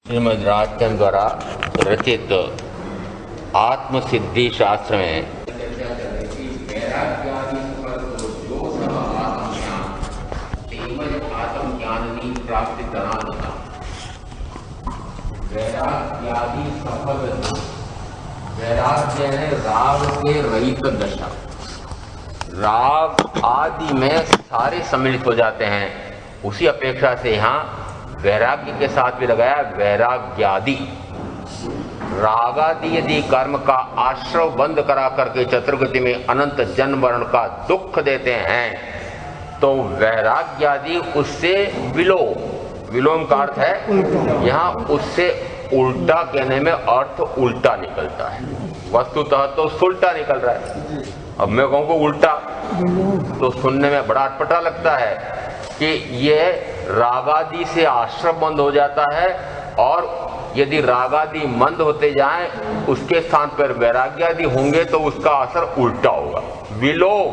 श्रीमद् राजचंद्र द्वारा रचित आत्मसिद्धि शास्त्र में आत्मज्ञानी प्राप्ति वैराग्यादि सफल वैराग्य है राग के रहित दशा। राग आदि में सारे सम्मिलित हो जाते हैं। उसी अपेक्षा से यहाँ वैराग्य के साथ भी लगाया वैराग्यादि। रागादि यदि कर्म का आश्रव बंद करा करके चतुर्गति में अनंत जन्म मरण का दुख देते हैं तो वैराग्यादि उससे विलोम का अर्थ है यहाँ उससे उल्टा कहने में अर्थ उल्टा निकलता है। वस्तुतः तो सुलटा निकल रहा है। अब मैं कहूँ को उल्टा तो सुनने में बड़ा अटपटा लगता है कि यह रागादि से आश्रय बंद हो जाता है और यदि रागादि मंद होते जाएं उसके स्थान पर वैराग्यादि होंगे तो उसका असर उल्टा होगा। विलोम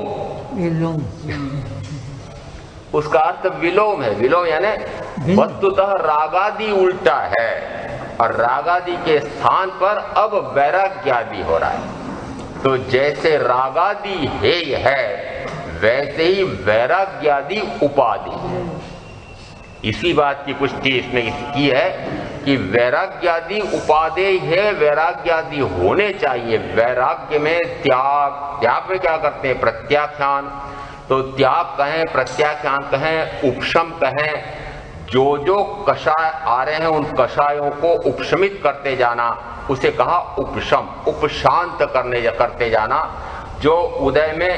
उसका अर्थ विलोम है। विलोम यानी वस्तुतः रागादि उल्टा है और रागादि के स्थान पर अब वैराग्यादि हो रहा है। तो जैसे रागादि हेय है वैसे ही वैराग्यादि उपाधि। इसी बात की पुष्टि इसमें की है कि वैराग्यादि उपादेय है, वैराग्यादि होने चाहिए। वैराग्य में त्याग में क्या करते हैं? प्रत्याख्यान। तो त्याग कहें, प्रत्याख्यान कहें, उपशम कहें, जो कषाय आ रहे हैं उन कषायों को उपशमित करते जाना, उसे कहा उपशम। उपशांत करते जाना। जो उदय में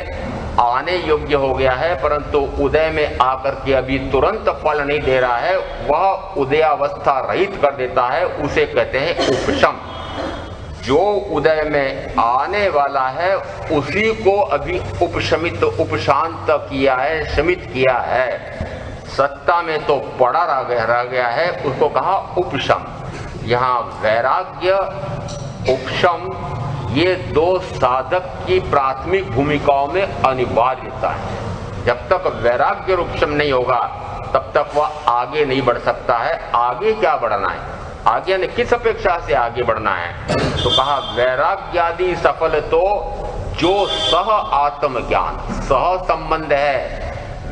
आने योग्य हो गया है परंतु उदय में आकर के अभी तुरंत फल नहीं दे रहा है, वह उदयावस्था रहित कर देता है, उसे कहते हैं उपशम। जो उदय में आने वाला है उसी को अभी उपशमित उपशांत किया है, शमित किया है। सत्ता में तो पड़ा रह गया है, उसको कहा उपशम। यहाँ वैराग्य, उपशम ये दो साधक की प्राथमिक भूमिकाओं में अनिवार्यता है। जब तक वैराग्य उपशम नहीं होगा तब तक वह आगे नहीं बढ़ सकता है। आगे क्या बढ़ना है? आगे ने किस अपेक्षा से आगे बढ़ना है? तो कहा वैराग्यादि सफल तो जो सह आत्मज्ञान, सह संबंध है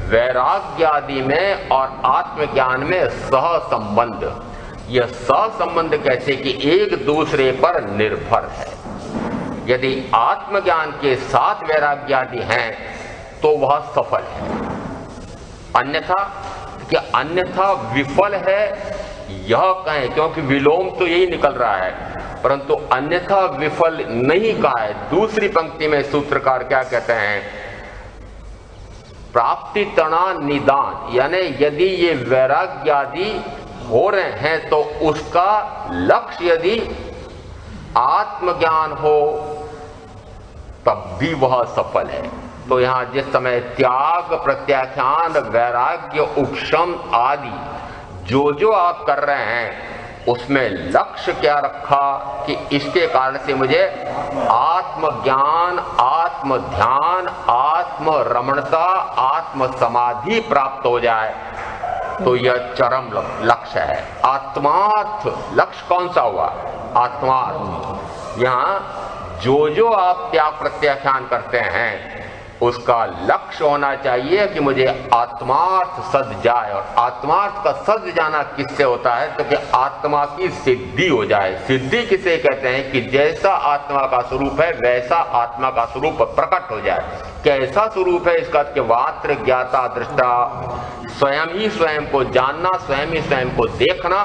वैराग्यादि में और आत्मज्ञान में सह संबंध। यह सह संबंध कैसे कि एक दूसरे पर निर्भर है। यदि आत्मज्ञान के साथ वैराग्यादि हैं तो वह सफल है, अन्यथा विफल है यह कहें, क्योंकि विलोम तो यही निकल रहा है, परंतु अन्यथा विफल नहीं कहा है। दूसरी पंक्ति में सूत्रकार क्या कहते हैं? प्राप्ति तणा निदान, यानी यदि ये वैराग्यादि हो रहे हैं तो उसका लक्ष्य यदि आत्मज्ञान हो तब भी वह सफल है। तो यहाँ जिस समय त्याग, प्रत्याख्यान, वैराग्य, उपशम आदि जो आप कर रहे हैं उसमें लक्ष्य क्या रखा कि इसके कारण से मुझे आत्मज्ञान, आत्म ध्यान, आत्म रमणता, आत्म समाधि प्राप्त हो जाए, तो यह चरम लक्ष्य है। आत्मार्थ लक्ष्य कौन सा हुआ? आत्मार्थ। यहाँ जो आप त्याग प्रत्याख्यान करते हैं उसका लक्ष्य होना चाहिए कि मुझे आत्मार्थ सद जाए। और आत्मार्थ का सद जाना किससे होता है? तो कि आत्मा की सिद्धि हो जाए। सिद्धि किसे कहते हैं? कि जैसा आत्मा का स्वरूप है वैसा आत्मा का स्वरूप प्रकट हो जाए। कैसा स्वरूप है? इसका वात्र ज्ञाता दृष्टा, स्वयं ही स्वयं को जानना, स्वयं ही स्वयं को देखना।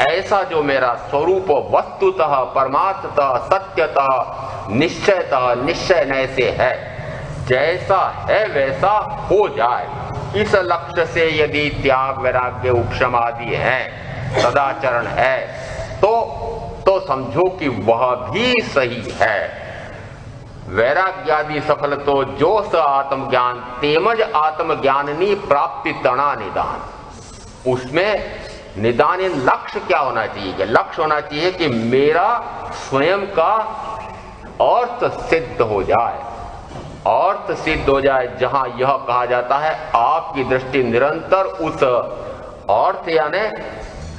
ऐसा जो मेरा स्वरूप वस्तुतः, परमार्थतः, सत्यतः, निश्चयतः, निश्चय नय से है, जैसा है वैसा हो जाए। इस लक्ष्य से यदि त्याग, वैराग्य, उपशम आदि है, सदाचरण है, तो समझो कि वह भी सही है। वैराग्यादि सफल तो जो स आत्मज्ञान तेमज आत्मज्ञाननी प्राप्ति तणा निदान। उसमें निदान लक्ष्य क्या होना चाहिए? कि लक्ष्य होना चाहिए कि मेरा स्वयं का अर्थ सिद्ध हो जाए। अर्थ सिद्ध हो जाए जहां यह कहा जाता है आपकी दृष्टि निरंतर उस अर्थ यानी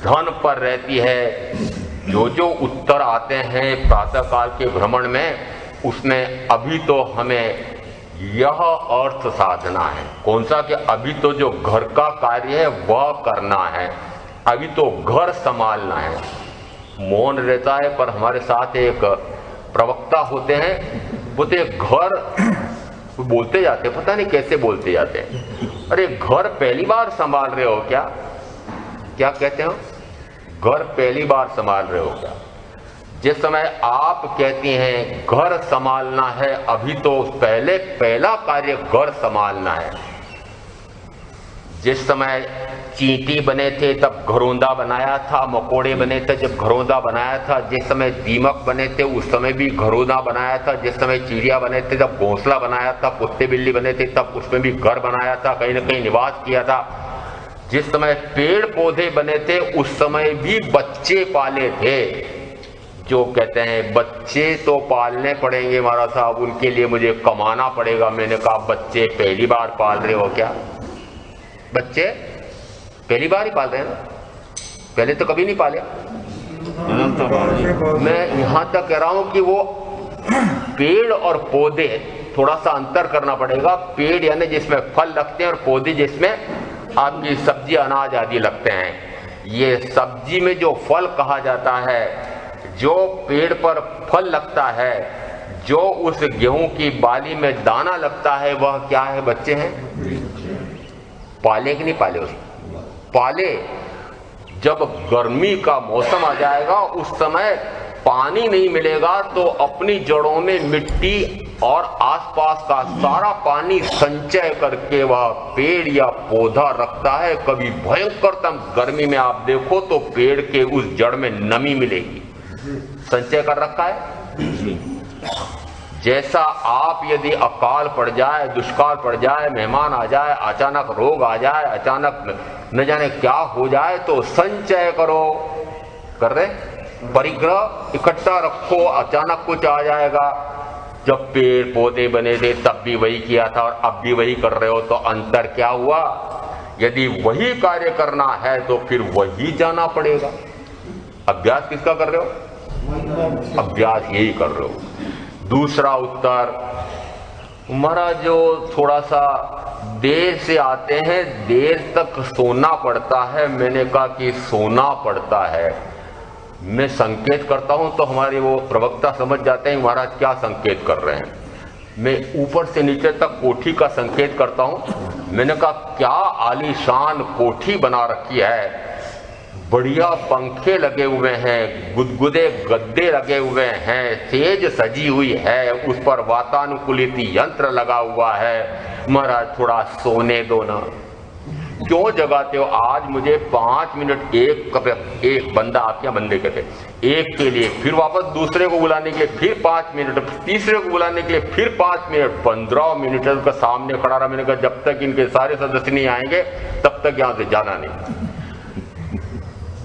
धन पर रहती है। जो जो उत्तर आते हैं प्रातः काल के भ्रमण में, उसमें अभी तो हमें यह अर्थ साधना है। कौन सा? कि अभी तो जो घर का कार्य है वह करना है, अभी तो घर संभालना है। मौन रहता है, पर हमारे साथ एक प्रवक्ता होते हैं, वो तो घर बोलते जाते, पता नहीं कैसे बोलते जाते हैं। अरे घर पहली बार संभाल रहे हो क्या? क्या कहते हो? घर पहली बार संभाल रहे हो क्या? जिस समय आप कहती हैं घर संभालना है, अभी तो पहला कार्य घर संभालना है। जिस समय चींटी बने थे तब घरौंदा बनाया था, मकोड़े बने थे जब घरौंदा बनाया था, जिस समय दीमक बने थे उस समय भी घरौंदा बनाया था, जिस समय चिड़िया बने थे तब घोंसला बनाया था, कुत्ते बिल्ली बने थे तब उसमें भी घर बनाया था, कहीं न कहीं निवास किया था। जिस समय पेड़ पौधे बने थे उस समय भी बच्चे पाले थे। जो कहते हैं बच्चे तो पालने पड़ेंगे महाराज साहब, उनके लिए मुझे कमाना पड़ेगा। मैंने कहा बच्चे पहली बार पाल रहे हो क्या? बच्चे पहली बार ही पाल रहे हैं ना, पहले तो कभी नहीं पाले। मैं यहां तक कह रहा हूं कि वो पेड़ और पौधे, थोड़ा सा अंतर करना पड़ेगा। पेड़ यानी जिसमें फल लगते हैं और पौधे जिसमें आपकी सब्जी अनाज आदि लगते हैं। ये सब्जी में जो फल कहा जाता है, जो पेड़ पर फल लगता है, जो उस गेहूं की बाली में दाना लगता है, वह क्या है? बच्चे हैं। पाले कि नहीं पाले? उसको पाले। जब गर्मी का मौसम आ जाएगा, उस समय पानी नहीं मिलेगा तो अपनी जड़ों में मिट्टी और आसपास का सारा पानी संचय करके वह पेड़ या पौधा रखता है। कभी भयंकरतम गर्मी में आप देखो तो पेड़ के उस जड़ में नमी मिलेगी, संचय कर रखा है। जैसा आप यदि अकाल पड़ जाए, दुष्काल पड़ जाए, मेहमान आ जाए, अचानक रोग आ जाए, अचानक न जाने क्या हो जाए, तो संचय करो, कर रहे परिग्रह इकट्ठा रखो, अचानक कुछ आ जाएगा। जब पेड़ पौधे बने थे तब भी वही किया था और अब भी वही कर रहे हो, तो अंतर क्या हुआ? यदि वही कार्य करना है तो फिर वही जाना पड़ेगा। अभ्यास किसका कर रहे हो? अभ्यास यही कर रहे हो। दूसरा उत्तर, महाराज जो थोड़ा सा देर से आते हैं, देर तक सोना पड़ता है। मैंने कहा कि सोना पड़ता है, मैं संकेत करता हूं तो हमारे वो प्रवक्ता समझ जाते हैं महाराज क्या संकेत कर रहे हैं। मैं ऊपर से नीचे तक कोठी का संकेत करता हूं। मैंने कहा क्या आलीशान कोठी बना रखी है, बढ़िया पंखे लगे हुए हैं, गुदगुदे गद्दे लगे हुए हैं, सेज सजी हुई है, उस पर वातानुकूलित यंत्र लगा हुआ है। महाराज थोड़ा सोने दो ना। क्यों जगाते हो? आज मुझे 5 मिनट एक बंदा, आप क्या बंदे कहते, एक के लिए, फिर वापस दूसरे को बुलाने के लिए फिर 5 मिनट, तीसरे को बुलाने के लिए फिर 5 मिनट, 15 मिनट उनका सामने खड़ा रहा। मैंने कहा जब तक इनके सारे सदस्य नहीं आएंगे तब तक यहां से जाना नहीं।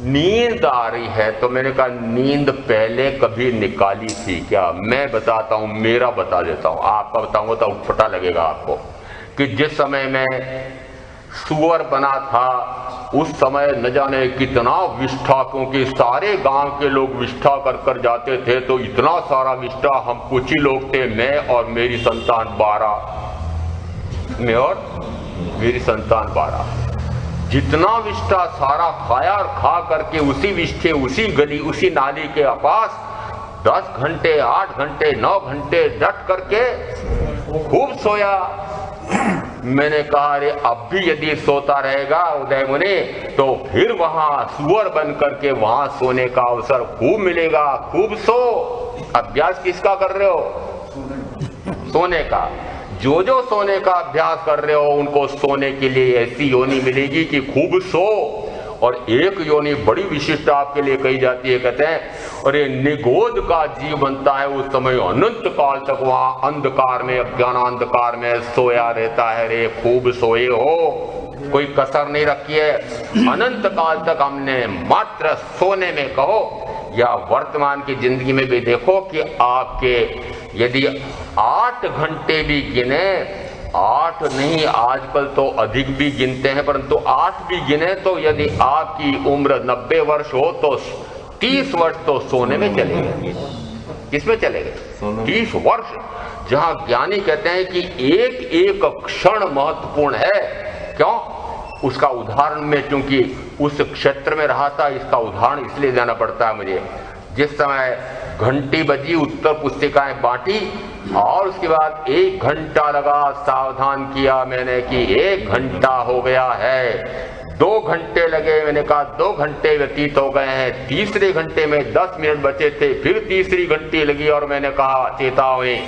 नींद आ रही है तो मैंने कहा नींद पहले कभी निकाली थी क्या? मैं बताता हूं, मेरा बता देता हूं, आपका बताऊंगा तो उठपटा लगेगा आपको। कि जिस समय मैं सुअर बना था उस समय न जाने कितना विष्ठा, क्योंकि सारे गांव के लोग विष्ठा कर कर जाते थे, तो इतना सारा विष्ठा, हम कुछ ही लोग थे, मैं और मेरी संतान 12, मैं और मेरी संतान 12। जितना विष्ठा सारा खाया और खा करके उसी विष्ठे, उसी गली, उसी नाली के पास 10 घंटे, 8 घंटे, 9 घंटे डट करके खूब सोया। मैंने कहा अरे अब भी यदि सोता रहेगा उदय मुनि तो फिर वहां सुअर बन करके वहां सोने का अवसर खूब मिलेगा। खूब सो। अभ्यास किसका कर रहे हो? सोने का। जो जो सोने का अभ्यास कर रहे हो उनको सोने के लिए ऐसी योनि मिलेगी कि खूब सो। और एक योनि बड़ी विशिष्ट आपके लिए कही जाती है, कहते हैं और ये निगोद का जीव बनता है, उस समय अनंत काल तक वहां अंधकार में, अज्ञान अंधकार में सोया रहता है। रे खूब सोए हो, कोई कसर नहीं रखी है। अनंत काल तक हमने मात्र सोने में कहो या वर्तमान की जिंदगी में भी देखो कि आपके यदि 8 घंटे भी गिने 8 नहीं, आजकल तो अधिक भी गिनते हैं, परंतु 8 भी गिने तो यदि आपकी उम्र 90 वर्ष हो तो 30 वर्ष तो सोने में चले गए। किसमें चले गए? 30 वर्ष, जहां ज्ञानी कहते हैं कि एक एक क्षण महत्वपूर्ण है। क्यों? उसका उदाहरण में, क्योंकि उस क्षेत्र में रहा था, इसका उदाहरण इसलिए देना पड़ता है मुझे। जिस समय घंटी बजी, उत्तर पुस्तिकाएं बांटी और उसके बाद 1 घंटा लगा, सावधान किया मैंने कि 1 घंटा हो गया है। 2 घंटे लगे, मैंने कहा 2 घंटे व्यतीत हो गए हैं। तीसरे घंटे में 10 मिनट बचे थे, फिर तीसरी घंटी लगी और मैंने कहा चेतावनी,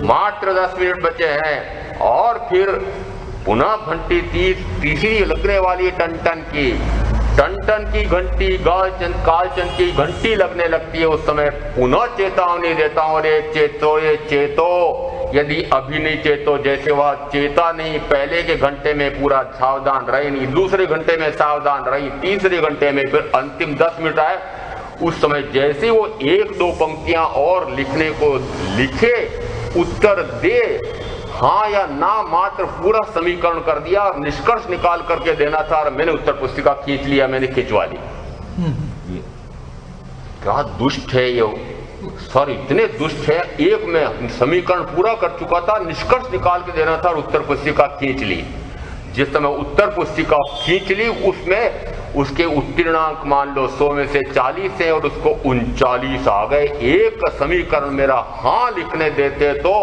मात्र 10 मिनट बचे हैं। और फिर पुनः घंटी तीसरी लगने वाली टन की घंटी, कालचंद की घंटी लगने लगती है। उस समय पुनः चेतावनी देता हूं, अरे चेतो, ये चेतो, यदि अभी नहीं चेतो, जैसे वह चेता नहीं, पहले के घंटे में पूरा सावधान रही नहीं, दूसरे घंटे में सावधान रही, तीसरे घंटे में, फिर अंतिम 10 मिनट आए, उस समय जैसे वो 1-2 पंक्तियां और लिखने को लिखे, उत्तर दे, हाँ या ना मात्र पूरा समीकरण कर दिया, निष्कर्ष निकाल करके देना था और मैंने उत्तर पुस्तिका खींच लिया, मैंने खिंचवा ली। क्या दुष्ट है ये सर, इतने दुष्ट है। एक में समीकरण पूरा कर चुका था, निष्कर्ष निकाल के देना था और उत्तर पुस्तिका खींच ली। जिस समय उत्तर पुस्तिका खींच ली, उसमें उसके उत्तीर्णांक मान लो 100 में से 40 है और उसको 39 आ गए। एक समीकरण मेरा हाँ लिखने देते तो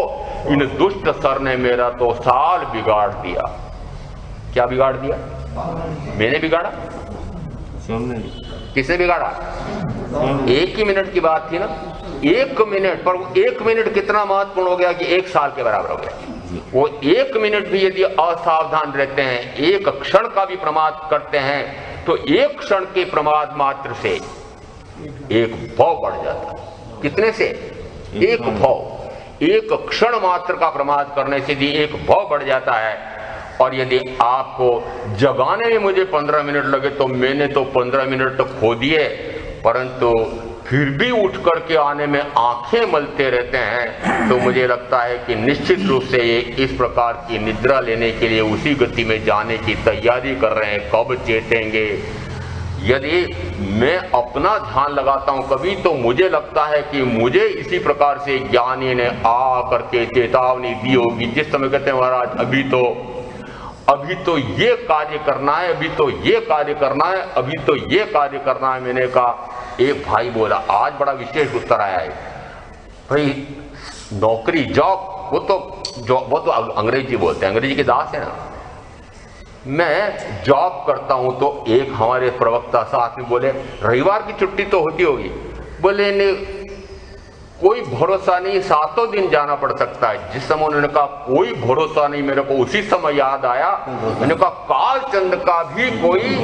इन दुष्ट सर ने मेरा तो साल बिगाड़ दिया। क्या बिगाड़ दिया? मैंने बिगाड़ा? किसने बिगाड़ा? 1 ही मिनट की बात थी ना, 1 मिनट, पर वो 1 मिनट कितना महत्वपूर्ण हो गया कि 1 साल के बराबर हो गया। वो 1 मिनट भी यदि असावधान रहते हैं, 1 क्षण का भी प्रमाद करते हैं, तो 1 क्षण के प्रमाद मात्र से 1 भव बढ़ जाता है। कितने से? 1 भव। 1 क्षण मात्र का प्रमाद करने से भी 1 भव बढ़ जाता है। और यदि आपको जगाने में मुझे 15 मिनट लगे तो मैंने तो 15 मिनट तो खो दिए, परंतु फिर भी उठ करके आने में आंखें मलते रहते हैं, तो मुझे लगता है कि निश्चित रूप से ये इस प्रकार की निद्रा लेने के लिए उसी गति में जाने की तैयारी कर रहे हैं। कब चेतेंगे? यदि मैं अपना ध्यान लगाता हूं कभी, तो मुझे लगता है कि मुझे इसी प्रकार से ज्ञानी ने आ करके चेतावनी दी होगी। जिस समय कहते हैं महाराज अभी तो ये कार्य करना है, अभी तो ये कार्य करना है, अभी तो ये कार्य करना है। मैंने कहा, एक भाई बोला, आज बड़ा विशेष उत्तर आया है भाई, नौकरी, जॉब, वो तो अंग्रेजी बोलते हैं, अंग्रेजी के दास है ना। मैं जॉब करता हूं तो एक हमारे प्रवक्ता साथ में बोले, रविवार की छुट्टी तो होती होगी? बोले नहीं, कोई भरोसा नहीं, 7 दिन जाना पड़ सकता है। जिस समय उन्होंने कहा कोई भरोसा नहीं, मेरे को उसी समय याद आया, मैंने कहा कालचंद का भी कोई,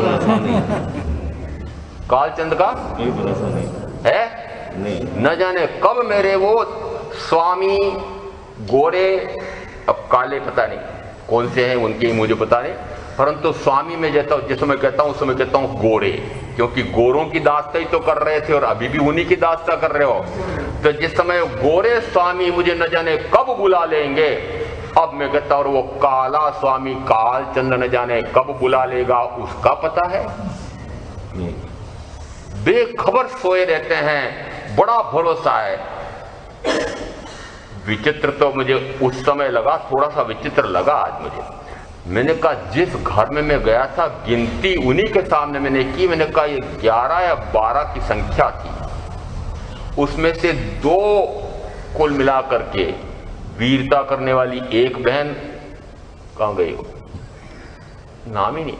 कालचंद का कोई भरोसा नहीं है। न जाने कब मेरे वो स्वामी गोरे, अब काले पता नहीं कौन से हैं उनकी मुझे पता नहीं, परंतु स्वामी में जिस समय कहता हूं उस समय कहता हूं गोरे, क्योंकि गोरों की दास्ता ही तो कर रहे थे और अभी भी उन्हीं की दास्ता कर रहे हो। तो जिस समय गोरे स्वामी मुझे न जाने कब बुला लेंगे, अब मैं कहता हूं वो काला स्वामी कालचंद न जाने कब बुला लेगा, उसका पता है? बेखबर सोए रहते हैं, बड़ा भरोसा है। विचित्र तो मुझे उस समय लगा, थोड़ा सा विचित्र लगा आज मुझे। मैंने कहा, जिस घर में मैं गया था गिनती उन्हीं के सामने मैंने की, मैंने कहा ये 11 या 12 की संख्या थी, उसमें से 2 कुल मिलाकर के वीरता करने वाली एक बहन कहां गई? हो नाम ही नहीं,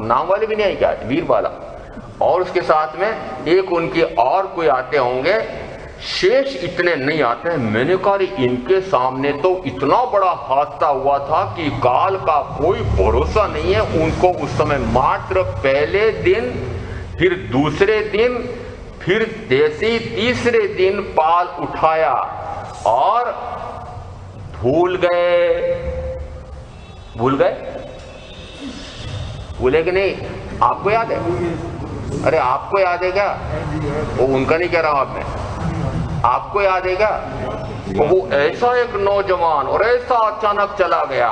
नाम वाले भी नहीं आई क्या? वीर वाला, और उसके साथ में एक उनके और कोई आते होंगे, शेष इतने नहीं आते हैं। मैंने कहा इनके सामने तो इतना बड़ा हादसा हुआ था कि काल का कोई भरोसा नहीं है। उनको उस समय मात्र पहले दिन, फिर दूसरे दिन, फिर जैसे तीसरे दिन पाल उठाया और भूल गए। भूले कि नहीं? आपको याद है? अरे आपको याद है क्या? वो उनका नहीं कह रहा हूं, आप में आपको याद है क्या? वो ऐसा एक नौजवान और ऐसा अचानक चला गया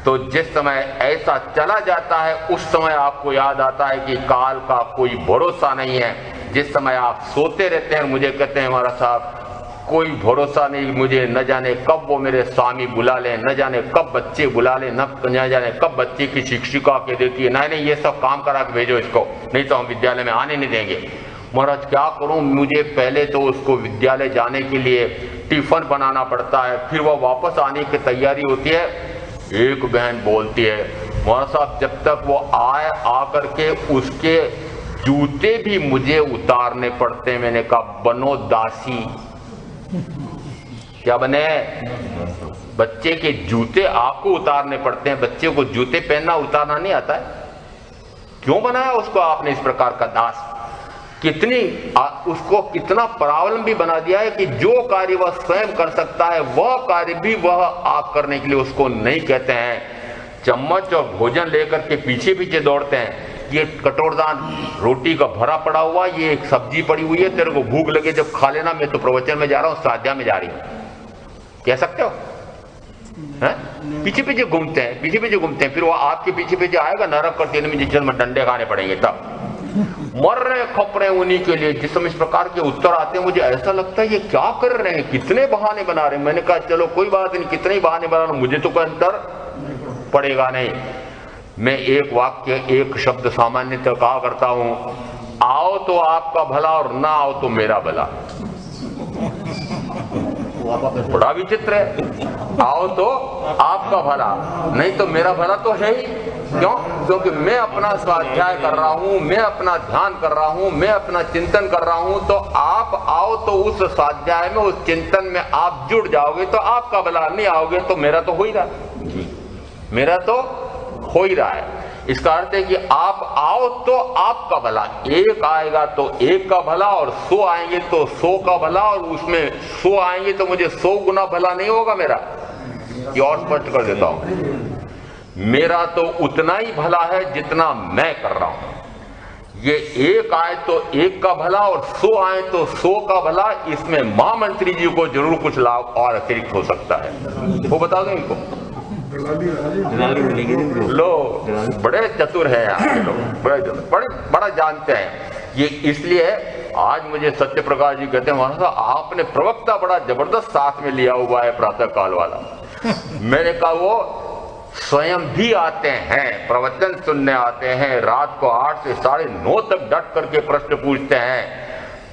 तो जिस समय ऐसा चला जाता है उस समय आपको याद आता है कि काल का कोई भरोसा नहीं है। जिस समय आप सोते रहते हैं, मुझे कहते हैं महाराज साहब कोई भरोसा नहीं, मुझे न जाने कब वो मेरे स्वामी बुला ले, न जाने कब बच्चे बुला ले, न जाने कब बच्चे की शिक्षिका के देती है, नहीं ये सब काम करा के भेजो इसको, नहीं तो हम विद्यालय में आने नहीं देंगे। महाराज क्या करूं, मुझे पहले तो उसको विद्यालय जाने के लिए टिफिन बनाना पड़ता है, फिर वो वापस आने की तैयारी होती है। एक बहन बोलती है महाराज साहब जब तक वो आए आकर के उसके जूते भी मुझे उतारने पड़ते हैं। मैंने कहा बनो दासी। क्या बने? बच्चे के जूते आपको उतारने पड़ते हैं, बच्चे को जूते पहनना उतारना नहीं आता है। क्यों बनाया उसको आपने इस प्रकार का दास? कितनी उसको कितना परावलंबी बना दिया है कि जो कार्य वह स्वयं कर सकता है वह कार्य भी वह आप करने के लिए उसको नहीं कहते हैं। चम्मच और भोजन लेकर के पीछे पीछे दौड़ते हैं, ये कटोरदान रोटी का भरा पड़ा हुआ, ये एक सब्जी पड़ी हुई है, तेरे को भूख लगे जब खा लेना, मैं तो प्रवचन में जा रहा हूं, स्वाध्याय में जा रही हूं, कह सकते हो? पीछे पीछे घूमते हैं, पीछे पीछे घूमते हैं, फिर वो आपके पीछे पीछे आएगा नरक कर तेल में जिसमें डंडे खाने पड़ेंगे, तब मर रहे खप रहे उन्हीं के लिए। जिस समय इस प्रकार के उत्तर आते हैं मुझे ऐसा लगता है ये क्या कर रहे हैं, कितने बहाने बना रहे हैं। मैंने कहा चलो कोई बात नहीं, कितने ही बहाने बना रहे, मुझे तो कोई अंतर पड़ेगा नहीं। मैं एक वाक्य एक शब्द सामान्यतः कहा करता हूं, आओ तो आपका भला और ना आओ तो मेरा भला। बड़ा विचित्र है, आओ तो आपका भला नहीं तो मेरा भला तो है ही। क्यों? क्योंकि मैं अपना स्वाध्याय कर रहा हूं, मैं अपना ध्यान कर रहा हूं, मैं अपना चिंतन कर रहा हूं, तो आप आओ तो उस स्वाध्याय में उस चिंतन में आप जुड़ जाओगे तो आपका भला, नहीं आओगे तो मेरा तो हो ही रहा, मेरा तो हो ही रहा है। इसका अर्थ है कि आप आओ तो आपका भला, एक आएगा तो एक का भला और 100 आएंगे तो 100 का भला, और उसमें 100 आएंगे तो मुझे 100 गुना भला नहीं होगा मेरा। ये और स्पष्ट कर देता हूं, मेरा तो उतना ही भला है जितना मैं कर रहा हूं। ये एक आए तो एक का भला और 100 आए तो 100 का भला, इसमें महामंत्री जी को जरूर कुछ लाभ और अतिरिक्त हो सकता है। वो बता दो इनको, लो बड़े चतुर हैं यहाँ के लोग, बड़ा जानते हैं ये। इसलिए आज मुझे सत्य प्रकाश जी कहते हैं महाराज आपने प्रवक्ता बड़ा जबरदस्त साथ में लिया हुआ है प्रातः काल वाला। मैंने कहा वो स्वयं भी आते हैं, प्रवचन सुनने आते हैं, रात को 8 से 9:30 तक डट करके प्रश्न पूछते हैं।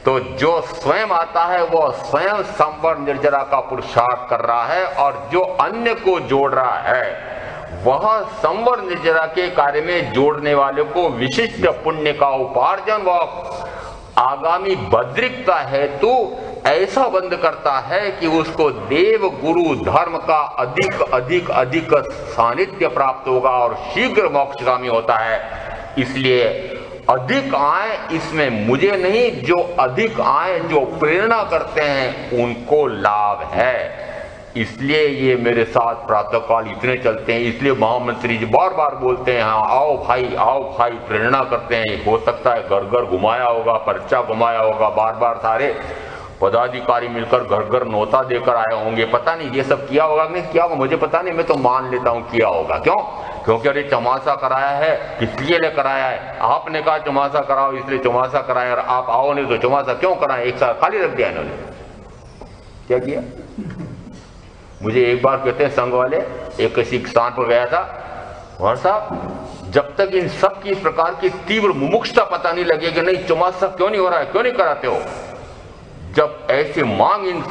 तो जो स्वयं आता है वो स्वयं संवर निर्जरा का पुरुषार्थ कर रहा है, और जो अन्य को जोड़ रहा है वह संवर निर्जरा के कार्य में जोड़ने वाले को विशिष्ट पुण्य का उपार्जन व आगामी भद्रिकता हेतु ऐसा बंद करता है कि उसको देव गुरु धर्म का अधिक अधिक अधिक सानिध्य प्राप्त होगा और शीघ्र मोक्षगामी होता है। इसलिए अधिक आए इसमें मुझे नहीं, जो अधिक आए जो प्रेरणा करते हैं उनको लाभ है। इसलिए ये मेरे साथ प्रातःकाल इतने चलते हैं। इसलिए महामंत्री जी बार बार बोलते हैं हाँ आओ भाई प्रेरणा करते हैं। हो सकता है घर घर घुमाया होगा, पर्चा घुमाया होगा, बार बार सारे पदाधिकारी मिलकर घर घर नोता देकर आए होंगे, पता नहीं ये सब किया होगा कि नहीं किया होगा, मुझे पता नहीं, मैं तो मान लेता हूँ किया होगा। क्यों? क्योंकि अरे चौमासा कराया है, किस लिए कराया है? आपने कहा चौमासा कराओ इसलिए चौमासा कराया, और आप आओ नहीं तो चौमासा क्यों कराए? एक साल खाली रख दिया इन्होंने, क्या किया? मुझे एक बार कहते हैं संघ वाले, एक किसी स्थान पर गया था, वहां साहब जब तक इन सब की इस प्रकार की तीव्र मुमुक्षता पता नहीं लगेगी नहीं चौमासा क्यों नहीं हो रहा है, क्यों नहीं कराते हो, जब ऐसी मांग इन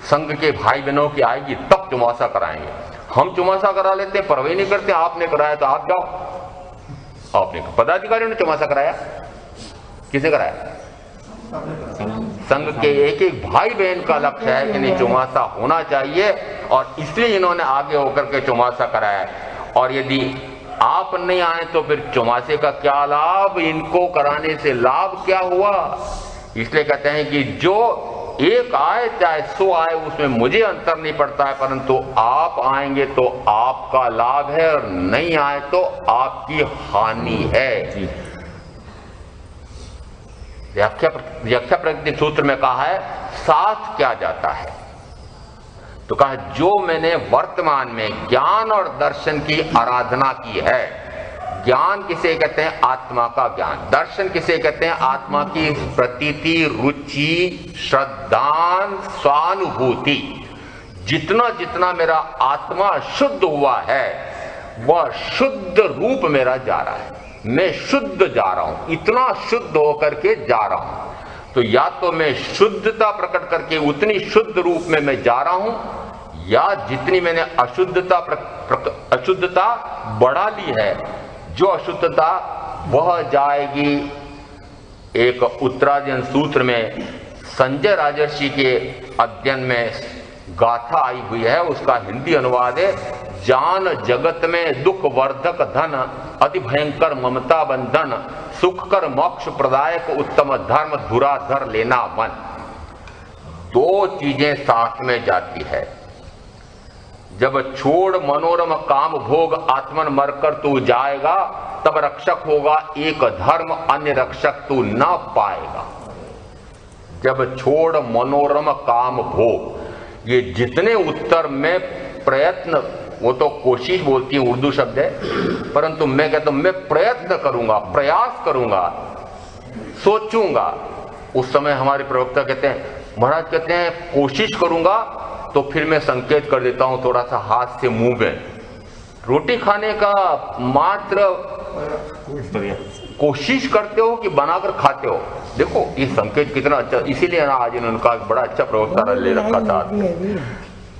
संघ के भाई बहनों की आएगी तब चौमासा कराएंगे। हम चौमासा करा लेते हैं, परवाह नहीं करते, आपने कराया तो आप जाओ। आपने पदाधिकारियों ने चौमासा कराया, किसने कराया? संघ के एक एक भाई बहन का लक्ष्य है कि नहीं चौमासा होना चाहिए, और इसलिए इन्होंने आगे होकर के चौमासा कराया। और यदि आप नहीं आए तो फिर चौमासे का क्या लाभ? इनको कराने से लाभ क्या हुआ? इसलिए कहते हैं कि जो एक आए चाहे 100 आए उसमें मुझे अंतर नहीं पड़ता है, परंतु आप आएंगे तो आपका लाभ है और नहीं आए तो आपकी हानि है। व्याख्या प्रकृति सूत्र में कहा है साथ क्या जाता है, तो कहा जो मैंने वर्तमान में ज्ञान और दर्शन की आराधना की है। ज्ञान किसे कहते हैं? आत्मा का ज्ञान। दर्शन किसे कहते हैं? आत्मा की प्रतीति, रुचि, श्रद्धा, स्वानुभूति। जितना जितना मेरा आत्मा शुद्ध हुआ है वह शुद्ध रूप मेरा जा रहा है। मैं शुद्ध जा रहा हूं, इतना शुद्ध होकर के जा रहा हूं। तो या तो मैं शुद्धता प्रकट करके उतनी शुद्ध रूप में मैं जा रहा हूं, या जितनी मैंने अशुद्धता बढ़ा ली है, जो अशुद्धता वह जाएगी। एक उत्तरायण सूत्र में संजय राजर्षि के अध्ययन में गाथा आई हुई है, उसका हिंदी अनुवाद है, जान जगत में दुख वर्धक धन, अति भयंकर ममता बंधन, सुख कर मोक्ष प्रदायक उत्तम धर्म, धुराधर लेना मन। दो चीजें साथ में जाती है। जब छोड़ मनोरम काम भोग आत्मन मरकर तू जाएगा, तब रक्षक होगा एक धर्म, अन्य रक्षक तू न पाएगा। जब छोड़ मनोरम काम भोग, ये जितने उत्तर में प्रयत्न, वो तो कोशिश बोलती है, उर्दू शब्द है, परंतु मैं कहता हूं मैं प्रयत्न करूंगा, प्रयास करूंगा, सोचूंगा। उस समय हमारे प्रवक्ता कहते हैं, महाराज कहते हैं कोशिश करूंगा, तो फिर मैं संकेत कर देता हूं थोड़ा सा हाथ से मुंह में। रोटी खाने का मात्र कोशिश करते हो कि बनाकर खाते हो? देखो ये संकेत कितना अच्छा, इसीलिए ना आज इन्होंने कहा बड़ा अच्छा प्रवक्ता ले रखा था।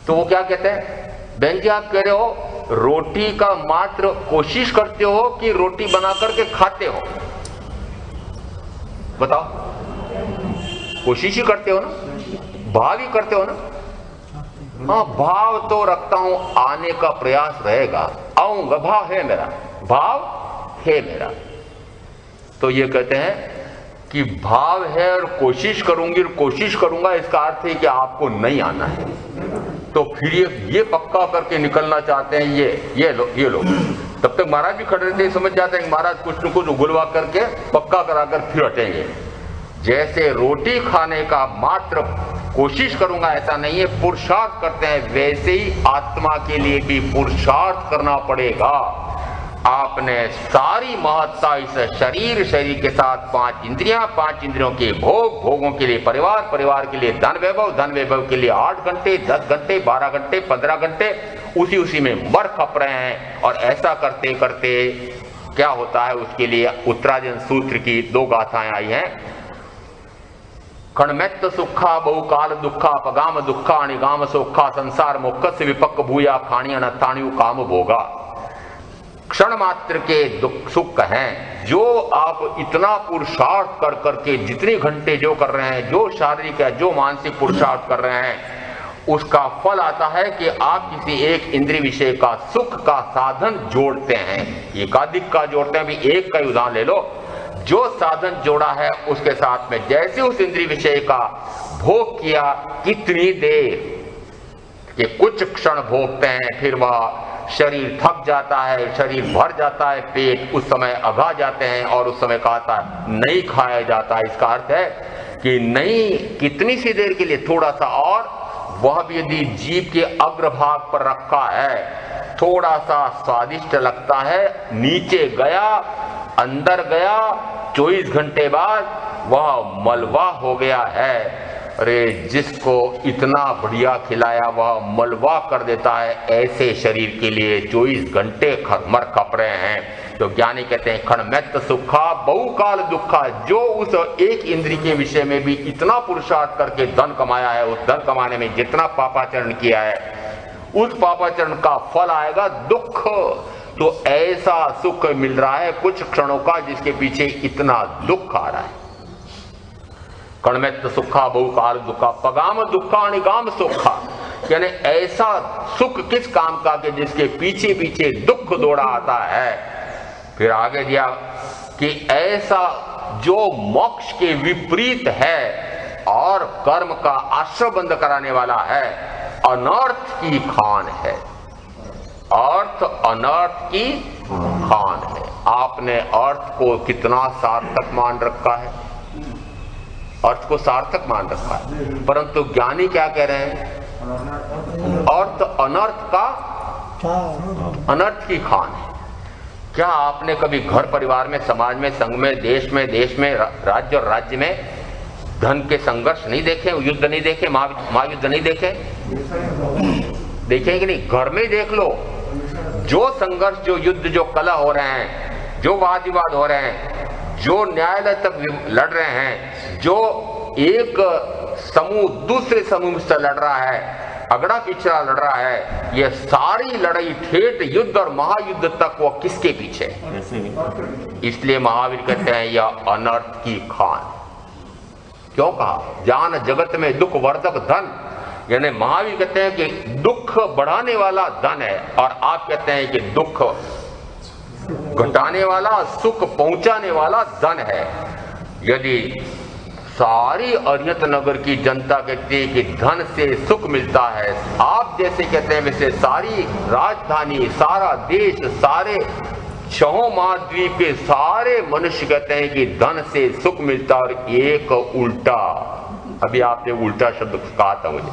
तो वो क्या कहते हैं, बहन जी आप कह रहे हो रोटी का मात्र कोशिश करते हो कि रोटी बना करके खाते हो? बताओ, कोशिश ही करते हो ना, भाव ही करते हो ना? हाँ, भाव तो रखता हूं, आने का प्रयास रहेगा, आऊंगा, भाव है मेरा, भाव है मेरा। तो ये कहते हैं कि भाव है और कोशिश करूंगी और कोशिश करूंगा, इसका अर्थ है कि आपको नहीं आना है। तो फिर ये पक्का करके निकलना चाहते हैं, ये लोग तब तक महाराज भी खड़े रहते, समझ जाते हैं कि महाराज कुछ न कुछ उगलवा करके पक्का कराकर फिर हटेंगे। जैसे रोटी खाने का मात्र कोशिश करूंगा ऐसा नहीं है, पुरुषार्थ करते हैं, वैसे ही आत्मा के लिए भी पुरुषार्थ करना पड़ेगा। आपने सारी महत्ता इस शरीर के साथ पांच इंद्रियों के भोगों के लिए परिवार के लिए धन वैभव के लिए 8 घंटे 10 घंटे 12 घंटे 15 घंटे उसी में मर खप रहे हैं। और ऐसा करते करते क्या होता है, उसके लिए उत्तरायण सूत्र की 2 गाथाएं आई हैं। खणमेत्त सुखा बहुकाल दुखा पगाम दुखा अणिगाम सुखा संसार मोक्ष विपक्क भूया खाणी अनथाणु काम भोगा। क्षण मात्र के दुख सुख हैं, जो आप इतना पुरुषार्थ कर करके जितने घंटे जो कर रहे हैं, जो शारीरिक या जो मानसिक पुरुषार्थ कर रहे हैं, उसका फल आता है कि आप किसी एक इंद्रिय विषय का सुख का साधन जोड़ते हैं। एकाधिक का जोड़ते हैं, अभी एक का उदाहरण ले लो। जो साधन जोड़ा है उसके साथ में जैसे उस इंद्रिय विषय का भोग किया, कितनी देर के कुछ क्षण भोगते हैं, फिर वह शरीर थक जाता है, शरीर भर जाता है, पेट उस समय अघा जाते हैं और उस समय कहता है नहीं खाया जाता। इसका अर्थ है कि नहीं, कितनी सी देर के लिए, थोड़ा सा, और वह भी यदि जीभ के अग्रभाग पर रखा है, थोड़ा सा स्वादिष्ट लगता है, नीचे गया, अंदर गया, 24 घंटे बाद वह मलबा हो गया है। अरे जिसको इतना बढ़िया खिलाया वह मलबा कर देता है, ऐसे शरीर के लिए 24 घंटे मर खप रहे हैं। तो ज्ञानी कहते हैं खणमेत्त सुखा बहुकाल दुखा, जो उस एक इंद्रिय के विषय में भी इतना पुरुषार्थ करके धन कमाया है, उस धन कमाने में जितना पापाचरण किया है, उस पापाचरण का फल आएगा दुख। तो ऐसा सुख मिल रहा है कुछ क्षणों का, जिसके पीछे इतना दुख आ रहा है। कणमेत्त सुखा बहुकाल दुखा पगाम दुखा अणिगाम सुखा, यानी ऐसा सुख किस काम का कि जिसके पीछे पीछे दुख दौड़ा आता है। फिर आगे दिया कि ऐसा जो मोक्ष के विपरीत है और कर्म का आश्रय बंद कराने वाला है, अनर्थ की खान है। अर्थ अनर्थ की खान है। आपने अर्थ को कितना सार्थक मान रखा है, अर्थ को सार्थक मान रखा है, परंतु ज्ञानी क्या कह रहे हैं अर्थ अनर्थ का अनर्थ की खान है। क्या आपने कभी घर परिवार में, समाज में, संघ में, देश में, राज्य और राज्य में धन के संघर्ष नहीं देखे, युद्ध नहीं देखे, महायुद्ध नहीं देखे? देखें कि नहीं? घर में ही देख लो, जो संघर्ष, जो युद्ध, जो कलह हो रहे हैं, जो वाद विवाद हो रहे हैं, जो न्यायालय तक लड़ रहे हैं, जो एक समूह दूसरे समूह से लड़ रहा है, अगड़ा पिछड़ा लड़ रहा है, ये सारी लड़ाई ठेठ युद्ध और महायुद्ध तक वो किसके पीछे? इसलिए महावीर कहते हैं यह अनर्थ की खान। क्यों कहा? जान जगत में दुख वर्धक धन, यानी महावीर कहते हैं कि दुख बढ़ाने वाला धन है, और आप कहते हैं कि दुख घटाने वाला, सुख पहुंचाने वाला धन है। यदि सारी अरिहंत नगर की जनता कहती है कि धन से सुख मिलता है, आप जैसे कहते हैं वैसे सारी राजधानी, सारा देश, सारे 6 महाद्वीप के सारे मनुष्य कहते हैं कि धन से सुख मिलता, और एक उल्टा, अभी आपने उल्टा शब्द कहा था मुझे,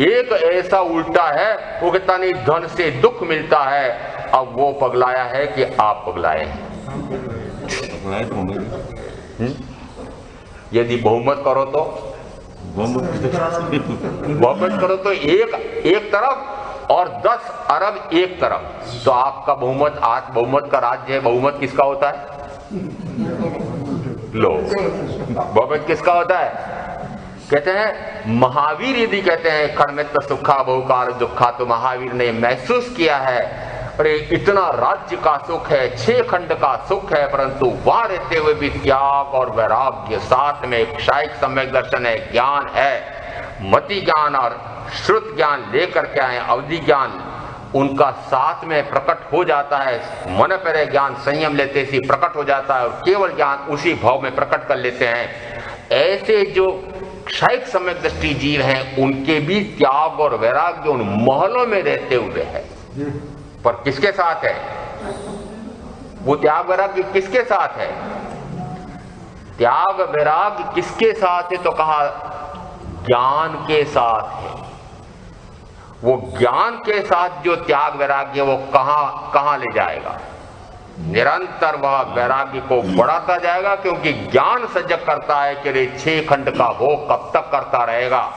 एक ऐसा उल्टा है वो कहता नहीं धन से दुख मिलता है। अब वो पगलाया है कि आप पगलाए हैं? यदि बहुमत करो तो बहुमत करो तो एक तरफ और 10 अरब एक तरफ, तो आपका बहुमत, आज बहुमत का राज्य है। बहुमत किसका होता है? लो, बहुमत किसका होता है? कहते हैं महावीर यदि कहते हैं खड़मित्त सुखा बहुकार दुखा, तो महावीर ने महसूस किया है अरे इतना राज्य का सुख है, 6 खंड का सुख है, परंतु वहां रहते हुए भी त्याग और वैराग्य, साथ में क्षायिक सम्यक दर्शन है, ज्ञान है, मति ज्ञान और श्रुत ज्ञान लेकर के आए, अवधि ज्ञान उनका साथ में प्रकट हो जाता है। मन पर ज्ञान संयम लेते ही प्रकट हो जाता है, और केवल ज्ञान उसी भाव में प्रकट कर लेते हैं। ऐसे जो क्षायिक सम्यक दृष्टि जीव हैं, उनके भी त्याग और वैराग्य उन महलों में रहते हुए है, पर किसके साथ है? वो त्याग वैराग्य किसके साथ है? त्याग वैराग्य किसके साथ है? तो कहा ज्ञान के साथ है। वो ज्ञान के साथ जो त्याग वैराग्य वो कहां ले जाएगा? निरंतर वह वैराग्य को बढ़ाता जाएगा, क्योंकि ज्ञान सजग करता है कि रे 6 खंड का भोग कब तक करता रहेगा,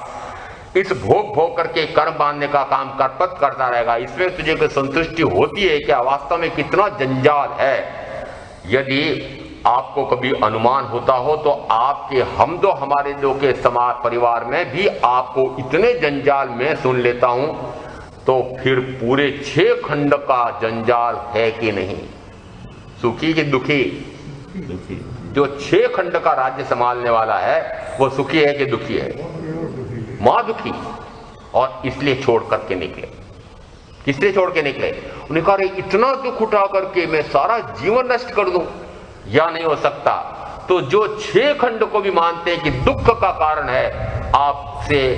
इस भोग करके कर्म बांधने का काम करपत करता रहेगा, इसमें तुझे कोई संतुष्टि होती है क्या? वास्तव में कितना जंजाल है। यदि आपको कभी अनुमान होता हो तो आपके हम दो हमारे दो के समाज परिवार में भी आपको इतने जंजाल में सुन लेता हूं, तो फिर पूरे 6 खंड का जंजाल है कि नहीं? सुखी कि दुखी? जो 6 खंड का राज्य संभालने वाला है वो सुखी है कि दुखी है? मां दुखी, और इसलिए छोड़ करके निकले। किसलिए छोड़ के निकले? उन्हें कहा इतना दुख उठा करके मैं सारा जीवन नष्ट कर दूं, या नहीं हो सकता। तो जो 6 खंड को भी मानते हैं कि दुख का कारण है, आपसे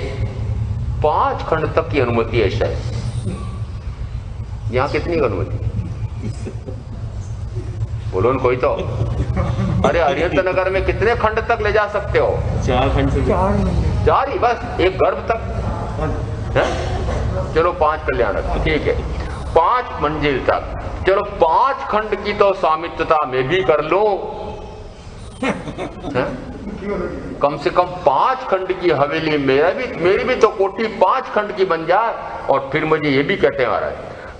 5 खंड तक की अनुमति है शायद। यहां कितनी अनुमति? बोलो न कोई तो। अरे अरिहंत नगर में कितने खंड तक ले जा सकते हो? 4 खंड से 4 ही बस, एक गर्भ तक है? चलो 5 कल्याण ठीक है, 5 मंजिल तक। चलो 5 खंड की तो स्वामित्वता मैं भी कर लूं, कम से कम 5 खंड की हवेली मेरी भी तो कोठी 5 खंड की बन जाए। और फिर मुझे ये भी कहते हैं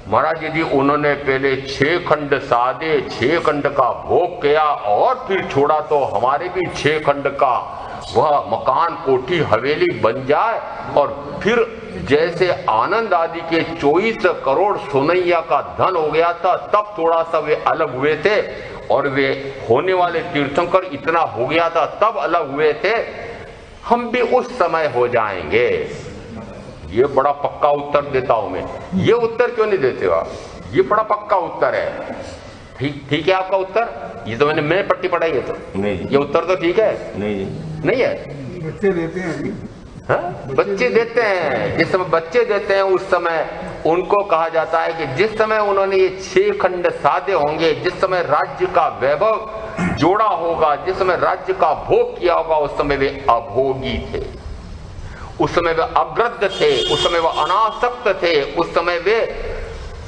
महाराज यदि उन्होंने पहले 6 खंड साधे, 6 खंड का भोग किया और फिर छोड़ा, तो हमारे भी 6 खंड का वह मकान कोठी हवेली बन जाए। और फिर जैसे आनंद आदि के 24 करोड़ सोनैया का धन हो गया था, तब थोड़ा सा वे अलग हुए थे, और वे होने वाले तीर्थंकर इतना हो गया था तब अलग हुए थे। हम भी उस समय हो जाएंगे। ये बड़ा पक्का उत्तर देता हूं मैं। ये उत्तर क्यों नहीं देते हो आप? ये बड़ा पक्का उत्तर है। ठीक है आपका उत्तर? ये तो मैंने पट्टी पढ़ाई है तो नहीं, ये उत्तर तो ठीक है। नहीं है? बच्चे देते हैं। हाँ? बच्चे देते हैं। जिस समय बच्चे देते हैं उस समय उनको कहा जाता है कि जिस समय उन्होंने ये 6 खंड साधे होंगे, जिस समय राज्य का वैभव जोड़ा होगा, जिस समय राज्य का भोग किया होगा, उस समय वे अभोगी थे। उस समय वे अग्रद्ध थे, उस समय वे अनासक्त थे, उस समय वे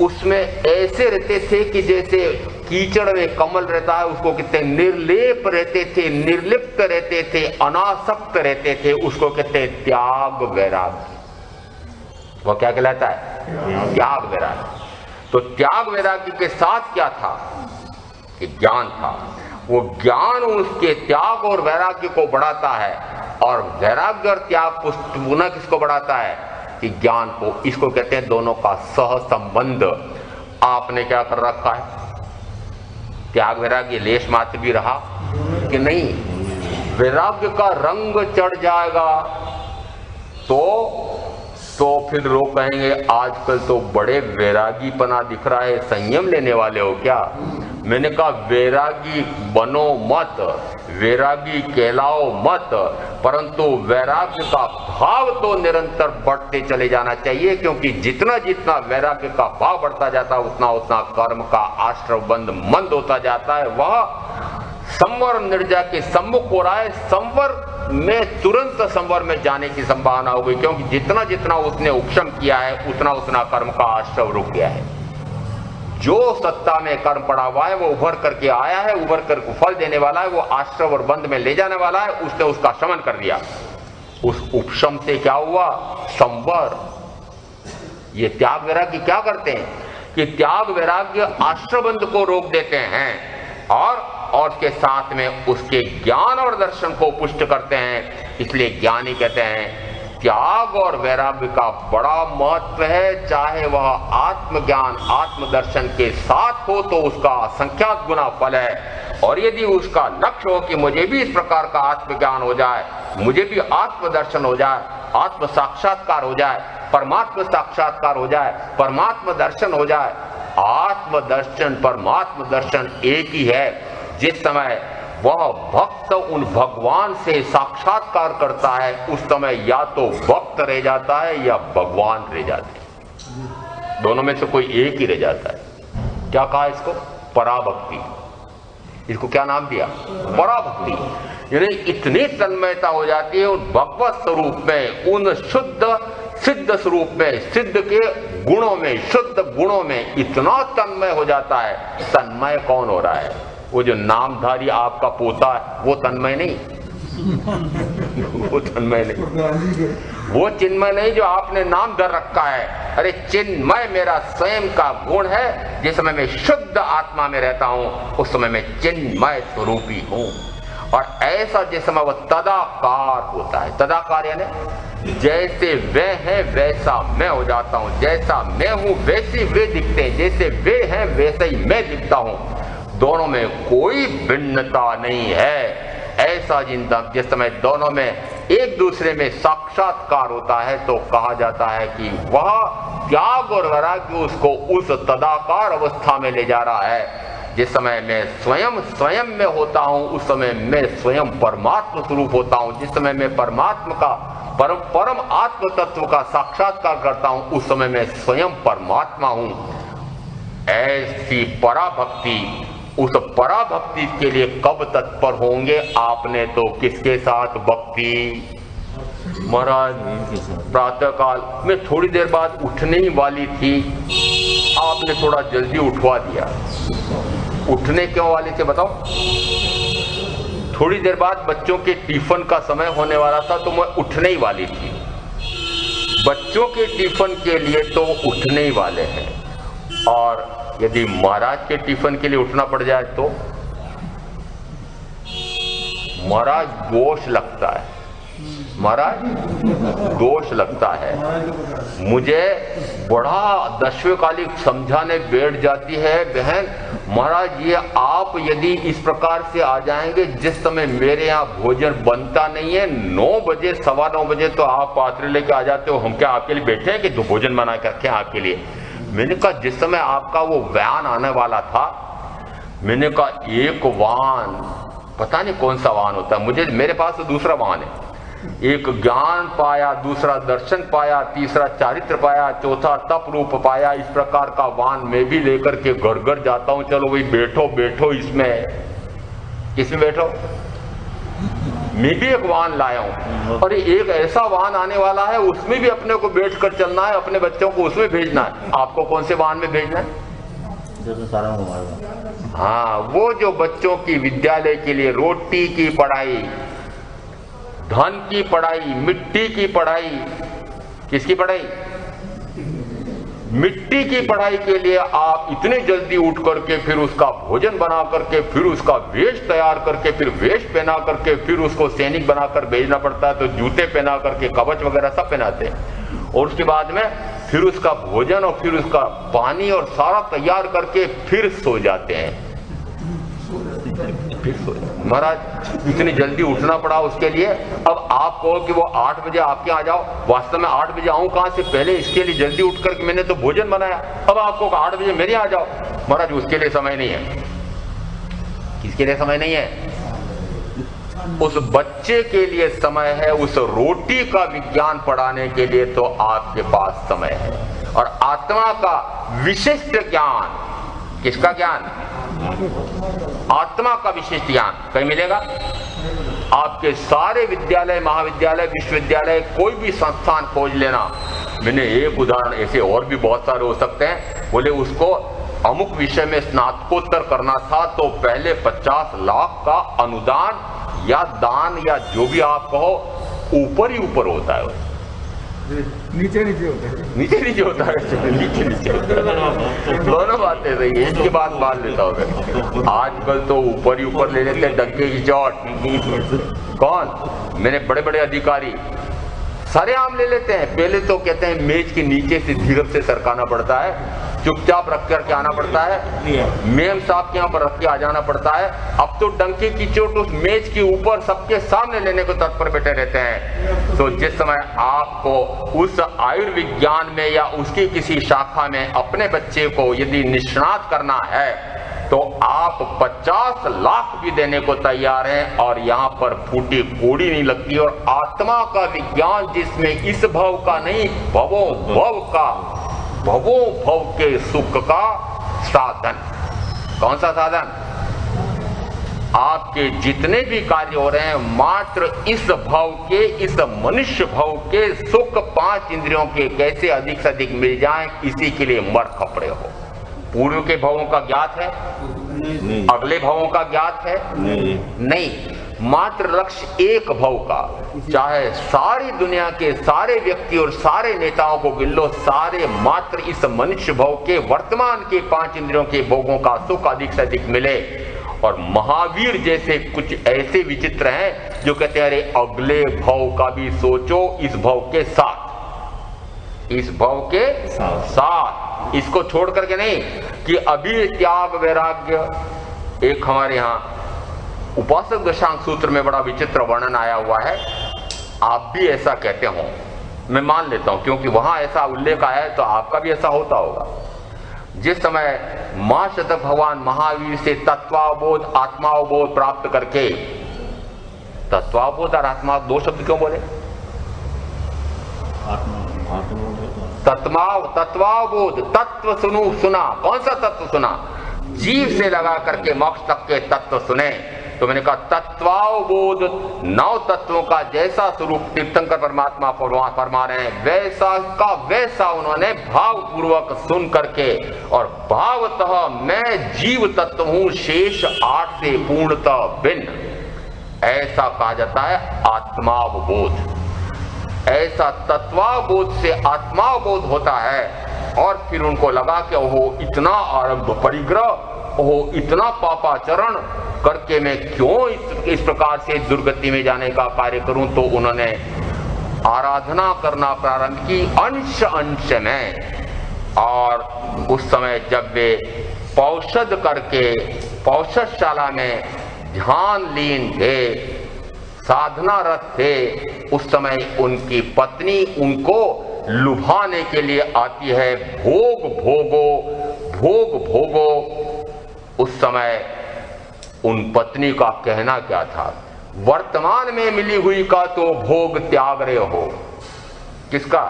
उसमें ऐसे रहते थे कि जैसे कीचड़ में कमल रहता है, उसको कहते हैं निर्लेप रहते थे, निर्लिप्त रहते थे, अनासक्त रहते थे, उसको कहते हैं त्याग वैराग्य। वो क्या कहलाता है? त्याग वैराग्य। तो त्याग वैराग्य के साथ क्या था कि ज्ञान था। वो ज्ञान उसके त्याग और वैराग्य को बढ़ाता है, और वैराग्य और त्याग पुनः किसको बढ़ाता है कि ज्ञान को। इसको कहते हैं दोनों का सह संबंध। आपने क्या कर रखा है? त्याग वैराग्य लेश मात्र भी रहा कि नहीं? वैराग्य का रंग चढ़ जाएगा तो फिर लोग कहेंगे आजकल तो बड़े वैरागी-पना दिख रहा है, संयम लेने वाले हो क्या? मैंने कहा वैरागी बनो मत, वैरागी कहलाओ मत, परंतु वैराग्य का भाव तो निरंतर बढ़ते चले जाना चाहिए, क्योंकि जितना जितना वैराग्य का भाव बढ़ता जाता है उतना उतना कर्म का आश्रव बंद मंद होता जाता है। वह संवर निर्जा के सम्मुख हो रहा है, संवर में तुरंत संवर में जाने की संभावना हो गई, क्योंकि जितना जितना उसने उपशम किया है उतना उतना कर्म का आश्रव रुक गया है। जो सत्ता में कर्म पड़ा हुआ है वो उभर करके आया है, उभर कर फल देने वाला है, वो आश्रव और बंध में ले जाने वाला है, उसने उसका शमन कर दिया। उस उपशम से क्या हुआ? संवर। ये त्याग वैराग्य क्या करते हैं कि त्याग वैराग्य आश्रव बंध को रोक देते हैं, और उसके साथ में उसके ज्ञान और दर्शन को पुष्ट करते हैं। इसलिए ज्ञानी कहते हैं त्याग और वैराग्य का बड़ा महत्व है, चाहे वह आत्मज्ञान आत्मदर्शन के साथ हो तो उसका असंख्यात गुना फल है, और यदि उसका लक्ष्य हो कि मुझे भी इस प्रकार का आत्मज्ञान हो जाए, मुझे भी आत्मदर्शन हो जाए, आत्म साक्षात्कार हो जाए, परमात्मा साक्षात्कार हो जाए, परमात्मा दर्शन हो जाए। आत्मदर्शन परमात्मा दर्शन एक ही है। जिस समय वह भक्त उन भगवान से साक्षात्कार करता है उस समय या तो भक्त रह जाता है या भगवान रह जाते हैं, दोनों में से कोई एक ही रह जाता है। क्या कहा इसको? पराभक्ति। इसको क्या नाम दिया? पराभक्ति। यानी इतनी तन्मयता हो जाती है उन भगवत स्वरूप में, उन शुद्ध सिद्ध स्वरूप में, सिद्ध के गुणों में, शुद्ध गुणों में इतना तन्मय हो जाता है। तन्मय कौन हो रहा है? वो जो नामधारी आपका पोता है वो तन्मय नहीं, वो तन्मय नहीं, वो चिन्मय नहीं जो आपने नाम धर रखा है। अरे चिन्मय मेरा स्वयं का गुण है। जिस समय मैं शुद्ध आत्मा में रहता हूं उस समय मैं चिन्मय स्वरूपी हूं। और ऐसा जिस समय वह तदाकार होता है, तदाकार यानी जैसे वे हैं वैसा मैं हो जाता हूं, जैसा मैं हूं वैसे वे दिखते हैं, जैसे वे हैं वैसे ही मैं दिखता हूं, दोनों में कोई भिन्नता नहीं है। ऐसा जिस समय दोनों में एक दूसरे में साक्षात्कार होता है तो कहा जाता है कि वह त्याग और वैराग्य उसको उस तदाकार अवस्था में ले जा रहा है। जिस समय मैं स्वयं में होता हूं उस समय मैं स्वयं परमात्मा स्वरूप होता हूं। जिस समय मैं परमात्मा का परम आत्म तत्व का साक्षात्कार करता हूं उस समय मैं स्वयं परमात्मा हूं। ऐसी पराभक्ति, उस पराभक्ति के लिए कब तत्पर होंगे? आपने तो किसके साथ भक्ति? महाराज प्रातःकाल में थोड़ी देर बाद उठने ही वाली थी, आपने थोड़ा जल्दी उठवा दिया। उठने क्यों वाली थे बताओ? थोड़ी देर बाद बच्चों के टिफिन का समय होने वाला था तो मैं उठने ही वाली थी। बच्चों के टिफिन के लिए तो उठने ही वाले हैं, और यदि महाराज के टिफिन के लिए उठना पड़ जाए तो महाराज दोष लगता है, महाराज दोष लगता है। मुझे बड़ा दशवेकालिक समझाने बैठ जाती है बहन, महाराज ये आप यदि इस प्रकार से आ जाएंगे जिस समय मेरे यहाँ भोजन बनता नहीं है, 9 बजे 9:15 बजे तो आप पात्र लेके आ जाते हो, हम क्या आपके लिए बैठे हैं कि दो भोजन बना के रखें आपके लिए? मैंने कहा जिस समय आपका वो वैन आने वाला था, मैंने कहा एक वाहन, पता नहीं कौन सा वाहन होता है, मेरे पास तो दूसरा वाहन है। एक ज्ञान पाया, दूसरा दर्शन पाया, तीसरा चारित्र पाया, चौथा तप रूप पाया। इस प्रकार का वाहन मैं भी लेकर के घर घर जाता हूं। चलो भाई बैठो बैठो, इसमें बैठो। मैं भी एक वाहन लाया हूं और एक ऐसा वाहन आने वाला है, उसमें भी अपने को बैठकर चलना है, अपने बच्चों को उसमें भेजना है। आपको कौन से वाहन में भेजना है? हाँ, वो जो बच्चों की विद्यालय के लिए रोटी की पढ़ाई, धन की पढ़ाई, मिट्टी की पढ़ाई, किसकी पढ़ाई? मिट्टी की पढ़ाई के लिए आप इतने जल्दी उठ करके फिर उसका भोजन बना करके, फिर उसका वेश तैयार करके, फिर वेश पहना करके, फिर उसको सैनिक बनाकर भेजना पड़ता है। तो जूते पहना करके, कवच वगैरह सब पहनाते हैं और उसके बाद में फिर उसका भोजन और फिर उसका पानी और सारा तैयार करके फिर सो जाते हैं। महाराज इतनी जल्दी उठना पड़ा उसके लिए। अब आप कहो कि वो 8 बजे आपके आ जाओ, वास्तव में 8 बजे आऊं कहां से? पहले इसके लिए जल्दी उठ करके मैंने तो भोजन बनाया। अब आपको 8 बजे मेरे आ जाओ, महाराज उसके लिए समय नहीं है। किसके लिए समय नहीं है? उस बच्चे के लिए समय है, उस रोटी का विज्ञान पढ़ाने के लिए तो आपके पास समय है। और आत्मा का विशिष्ट ज्ञान, किसका ज्ञान? आत्मा का विशिष्ट ज्ञान कहीं मिलेगा? आपके सारे विद्यालय, महाविद्यालय, विश्वविद्यालय, कोई भी संस्थान खोज लेना। मैंने एक उदाहरण, ऐसे और भी बहुत सारे हो सकते हैं। बोले उसको अमुक विषय में स्नातकोत्तर करना था तो पहले 50 लाख का अनुदान या दान या जो भी आप कहो, ऊपर ही ऊपर होता है, नीचे नीचे होता है, नीचे नीचे होता है, नीचे नीचे होता है। दोनों बातें सही है, इसके बाद मान लेता हूँ। आजकल तो ऊपर ही ऊपर ले लेते हैं, डंके की चोट। कौन? मैंने बड़े बड़े अधिकारी सरेआम ले लेते हैं। पहले तो कहते हैं मेज के नीचे से धीरे से सरकाना पड़ता है, चुपचाप रख करके आना पड़ता है, मेम साहब के यहाँ पर रख के आ जाना पड़ता है। अब तो डंके की चोट उस मेज के ऊपर सबके सामने लेने को तत्पर बैठे रहते हैं। तो जिस समय आपको उस आयुर्विज्ञान में या उसकी किसी शाखा में अपने बच्चे को यदि निष्णात करना है तो आप 50 लाख भी देने को तैयार हैं और यहाँ पर फूटी कोड़ी नहीं लगती। और आत्मा का विज्ञान जिसमें इस भव का नहीं, भवों भव का, भवों भव के सुख का साधन। कौन सा साधन? आपके जितने भी कार्य हो रहे हैं मात्र इस भव के, इस मनुष्य भव के सुख 5 इंद्रियों के कैसे अधिक से अधिक मिल जाएं, इसी के लिए मर खपड़े हो। पूर्व के भवों का ज्ञात है? नहीं। अगले भवों का ज्ञात है? नहीं। मात्र लक्ष्य एक भव का, चाहे सारी दुनिया के सारे व्यक्ति और सारे नेताओं को गिन लो, सारे मात्र इस मनुष्य भव के वर्तमान के 5 इंद्रियों के भोगों का सुख अधिक से अधिक मिले। और महावीर जैसे कुछ ऐसे विचित्र हैं जो कहते हैं अरे अगले भव का भी सोचो, इस भव के साथ, इस भव के साथ, इसको छोड़ करके नहीं कि अभी त्याग वैराग्य। एक हमारे यहाँ उपासक दशांग सूत्र में बड़ा विचित्र वर्णन आया हुआ है, आप भी ऐसा कहते हो, मैं मान लेता हूं क्योंकि वहां ऐसा उल्लेख आया है तो आपका भी ऐसा होता होगा। जिस समय महाशतक भगवान महावीर से तत्वावबोध आत्मावबोध प्राप्त करके, तत्वावबोध और आत्मा दो शब्द क्यों बोले? तत्वावबोध, तत्व सुना। कौन सा तत्व सुना? जीव से लगा करके मोक्ष तक के तत्व सुने। तो मैंने कहा तत्वावबोध 9 तत्वों का जैसा स्वरूप तीर्थंकर परमात्मा फरमा रहे हैं, वैसा का वैसा उन्होंने भाव पूर्वक सुन करके, और भावतः मैं जीव तत्व हूं, शेष 8 से पूर्णतः भिन्न, ऐसा कहा जाता है आत्मावबोध। ऐसा तत्वावबोध से आत्मावबोध होता है। और फिर उनको लगा कि ओहो इतना आरंभ परिग्रह, ओहो इतना पापाचरण करके मैं क्यों इस प्रकार से दुर्गति में जाने का कार्य करूं। तो उन्होंने आराधना करना प्रारंभ की अंश अंश में। और उस समय जब वे पौषध करके पौषधशाला में ध्यान लीन थे, साधनारत थे, उस समय उनकी पत्नी उनको लुभाने के लिए आती है, भोग भोगो, भोग भोगो। उस समय उन पत्नी का कहना क्या था? वर्तमान में मिली हुई का तो भोग त्याग रहे हो, किसका?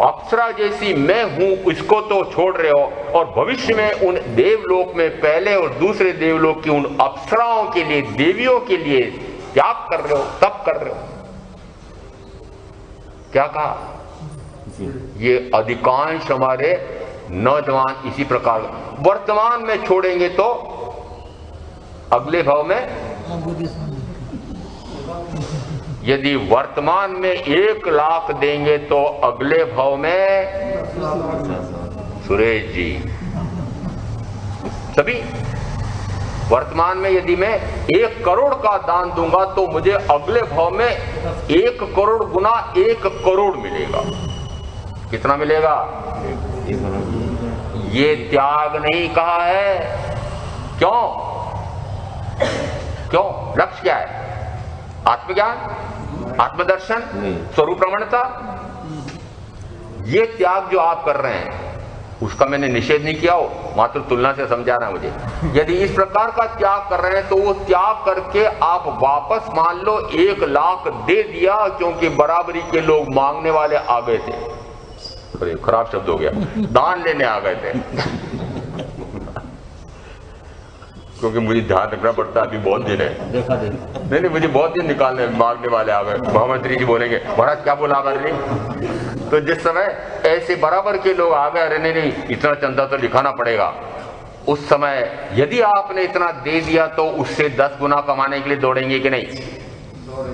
अप्सरा जैसी मैं हूं इसको तो छोड़ रहे हो, और भविष्य में उन देवलोक में पहले और दूसरे देवलोक की उन अप्सराओं के लिए, देवियों के लिए त्याग कर रहे हो, तप कर रहे हो। क्या कहा? ये अधिकांश हमारे नौजवान इसी प्रकार वर्तमान में छोड़ेंगे तो अगले भाव में, यदि वर्तमान में 1 लाख देंगे तो अगले भाव में, सुरेश जी, सभी वर्तमान में यदि मैं 1 करोड़ का दान दूंगा तो मुझे अगले भाव में 1 करोड़ गुना 1 करोड़ मिलेगा। कितना मिलेगा? ये त्याग नहीं कहा है। क्यों? क्यों? लक्ष्य क्या है? आत्मज्ञान, आत्मदर्शन, स्वरूप प्रमाणता। ये त्याग जो आप कर रहे हैं उसका मैंने निषेध नहीं किया हो, मात्र तुलना से समझाना है मुझे। यदि इस प्रकार का त्याग कर रहे हैं तो वो त्याग करके आप वापस मान लो 1 लाख दे दिया क्योंकि बराबरी के लोग मांगने वाले आ गए थे। अरे खराब शब्द हो गया, दान लेने आ गए थे। क्योंकि मुझे ध्यान रखना पड़ता है, अभी बहुत दिन है। नहीं, मुझे बहुत दिन निकालने मांगने वाले आ गए। महामंत्री जी बोलेंगे महाराज क्या बोला कर रही। तो जिस समय ऐसे बराबर के लोग आ गए, अरे नहीं इतना चंदा तो लिखाना पड़ेगा, उस समय यदि आपने इतना दे दिया तो उससे 10 गुना कमाने के लिए दौड़ेंगे कि नहीं?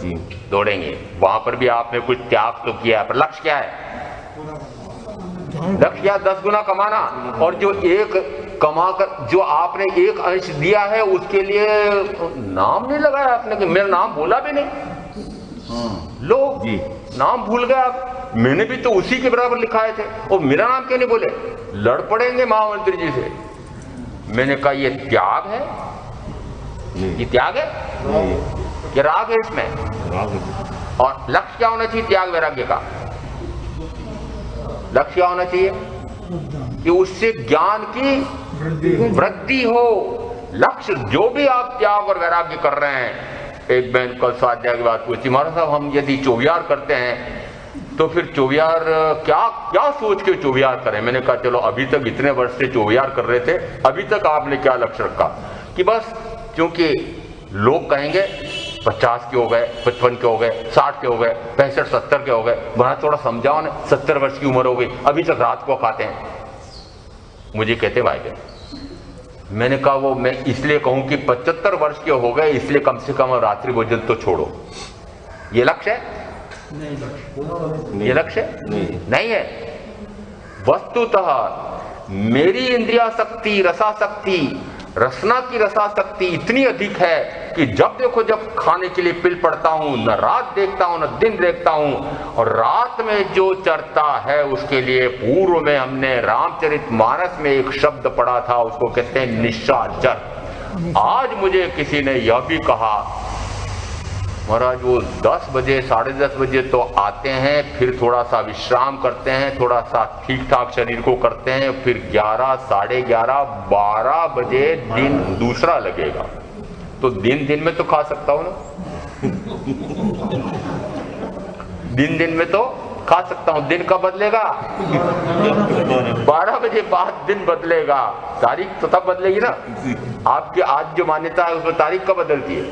जी दौड़ेंगे। वहां पर भी आपने कुछ त्याग तो किया, पर लक्ष्य क्या है? लक्ष्य क्या? 10 गुना कमाना। और जो एक कमाकर जो आपने 1 अंश दिया है उसके लिए नाम नहीं लगाया आपने, कि मेरा नाम बोला भी नहीं। लोग नाम भूल गए आप। मैंने भी तो उसी के बराबर लिखाए थे और मेरा नाम क्यों नहीं बोले? लड़ पड़ेंगे महामंत्री जी से। मैंने कहा ये त्याग है? ये त्याग है? ये राग है इसमें। और लक्ष्य क्या होना चाहिए त्याग वैराग्य का? लक्ष्य क्या होना चाहिए? कि उससे ज्ञान की वृद्धि हो। लक्ष्य जो भी आप त्याग और वैराग्य कर रहे हैं। एक बहन कल स्वाध्याय की बात पूछी, महाराज साहब हम यदि चौविहार करते हैं तो फिर चौविहार क्या सोच के चौविहार करें? मैंने कहा चलो अभी तक इतने वर्ष से चौविहार कर रहे थे, अभी तक आपने क्या लक्ष्य रखा? कि बस क्योंकि लोग कहेंगे 50 के हो गए, 55 के हो गए, 60 के हो गए, 65 70 के हो गए, महाराज थोड़ा समझाओ ना, 70 वर्ष की उम्र हो गई अभी तक रात को खाते हैं। मुझे कहते भाई बहन, मैंने कहा वो मैं इसलिए कहूं कि 75 वर्ष के हो गए इसलिए कम से कम रात्रि भोजन तो छोड़ो। ये लक्ष्य है? ये लक्ष्य नहीं है। वस्तुतः मेरी इंद्रियाशक्ति, रसाशक्ति, रसना की रसाशक्ति इतनी अधिक है कि जब देखो जब खाने के लिए पिल पड़ता हूं, न रात देखता हूं न दिन देखता हूं। और रात में जो चरता है उसके लिए पूर्व में हमने रामचरितमानस में एक शब्द पढ़ा था, उसको कहते हैं निशाचर। आज मुझे किसी ने यह भी कहा महाराज वो 10 बजे 10:30 बजे तो आते हैं, फिर थोड़ा सा विश्राम करते हैं, थोड़ा सा ठीक ठाक शरीर को करते हैं, फिर 11, 11:30, 12 बजे दिन दूसरा लगेगा। तो दिन में तो खा सकता हूं ना। दिन में तो खा सकता हूं। दिन कब बदलेगा? 12 बजे बाद दिन बदलेगा। तारीख तो तब बदलेगी ना। आपकी आज जो मान्यता है उसमें तारीख कब बदलती है?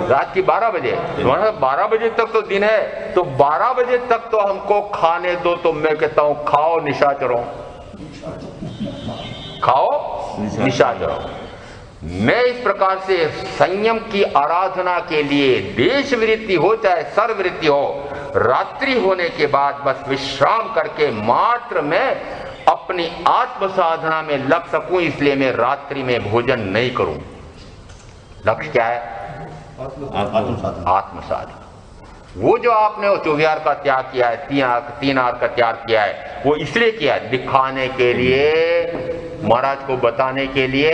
रात की 12 बजे। 12 बजे तक तो दिन है, तो 12 बजे तक तो हमको खाने दो। तो मैं कहता हूं खाओ निशाचरों, खाओ निशाचरों। मैं इस प्रकार से संयम की आराधना के लिए देश वृत्ति हो चाहे सर्ववृत्ति हो, रात्रि होने के बाद बस विश्राम करके मात्र मैं अपनी आत्म साधना में लग सकूं, इसलिए मैं रात्रि में भोजन नहीं करूं। लक्ष्य क्या है? आत्म साधना। वो जो आपने चौविहार का त्याग किया है, 3 आर का त्याग किया है, वो इसलिए किया है दिखाने के लिए, महाराज को बताने के लिए,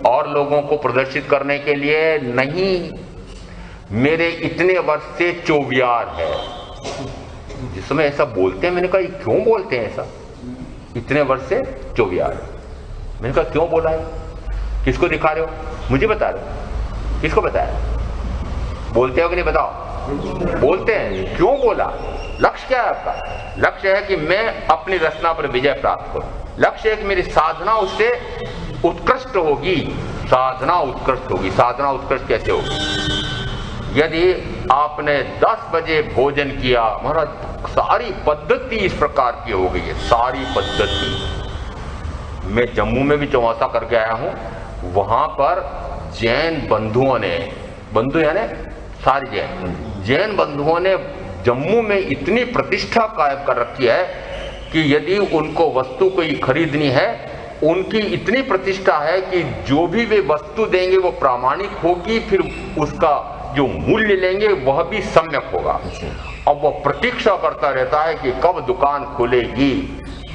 और लोगों को प्रदर्शित करने के लिए नहीं। मेरे इतने वर्ष से चौविहार है। जिस समय ऐसा बोलते हैं, मैंने कहा क्यों बोलते हैं ऐसा? इतने वर्ष से चौविहार है। मैंने कहा क्यों बोला है? किसको दिखा रहे हो? मुझे बता रहे हो? किसको बताया? बोलते हो कि नहीं? बताओ। बोलते हैं। क्यों बोला? लक्ष्य क्या है आपका? लक्ष्य है कि मैं अपनी रचना पर विजय प्राप्त करूं। लक्ष्य है कि मेरी साधना उससे उत्कृष्ट होगी। साधना उत्कृष्ट होगी। साधना उत्कृष्ट कैसे होगी? यदि आपने 10 बजे भोजन किया, महाराज सारी पद्धति इस प्रकार की हो गई है, सारी पद्धति। मैं जम्मू में भी चौमासा करके आया हूं, वहां पर जैन बंधुओं ने, बंधु यानी सारे जैन बंधुओं ने जम्मू में इतनी प्रतिष्ठा कायम कर रखी है कि यदि उनको वस्तु कोई खरीदनी है, उनकी इतनी प्रतिष्ठा है कि जो भी वे वस्तु देंगे वो प्रामाणिक होगी, फिर उसका जो मूल्य लेंगे वह भी सम्यक होगा। अब वो प्रतीक्षा करता रहता है कि कब दुकान खुलेगी।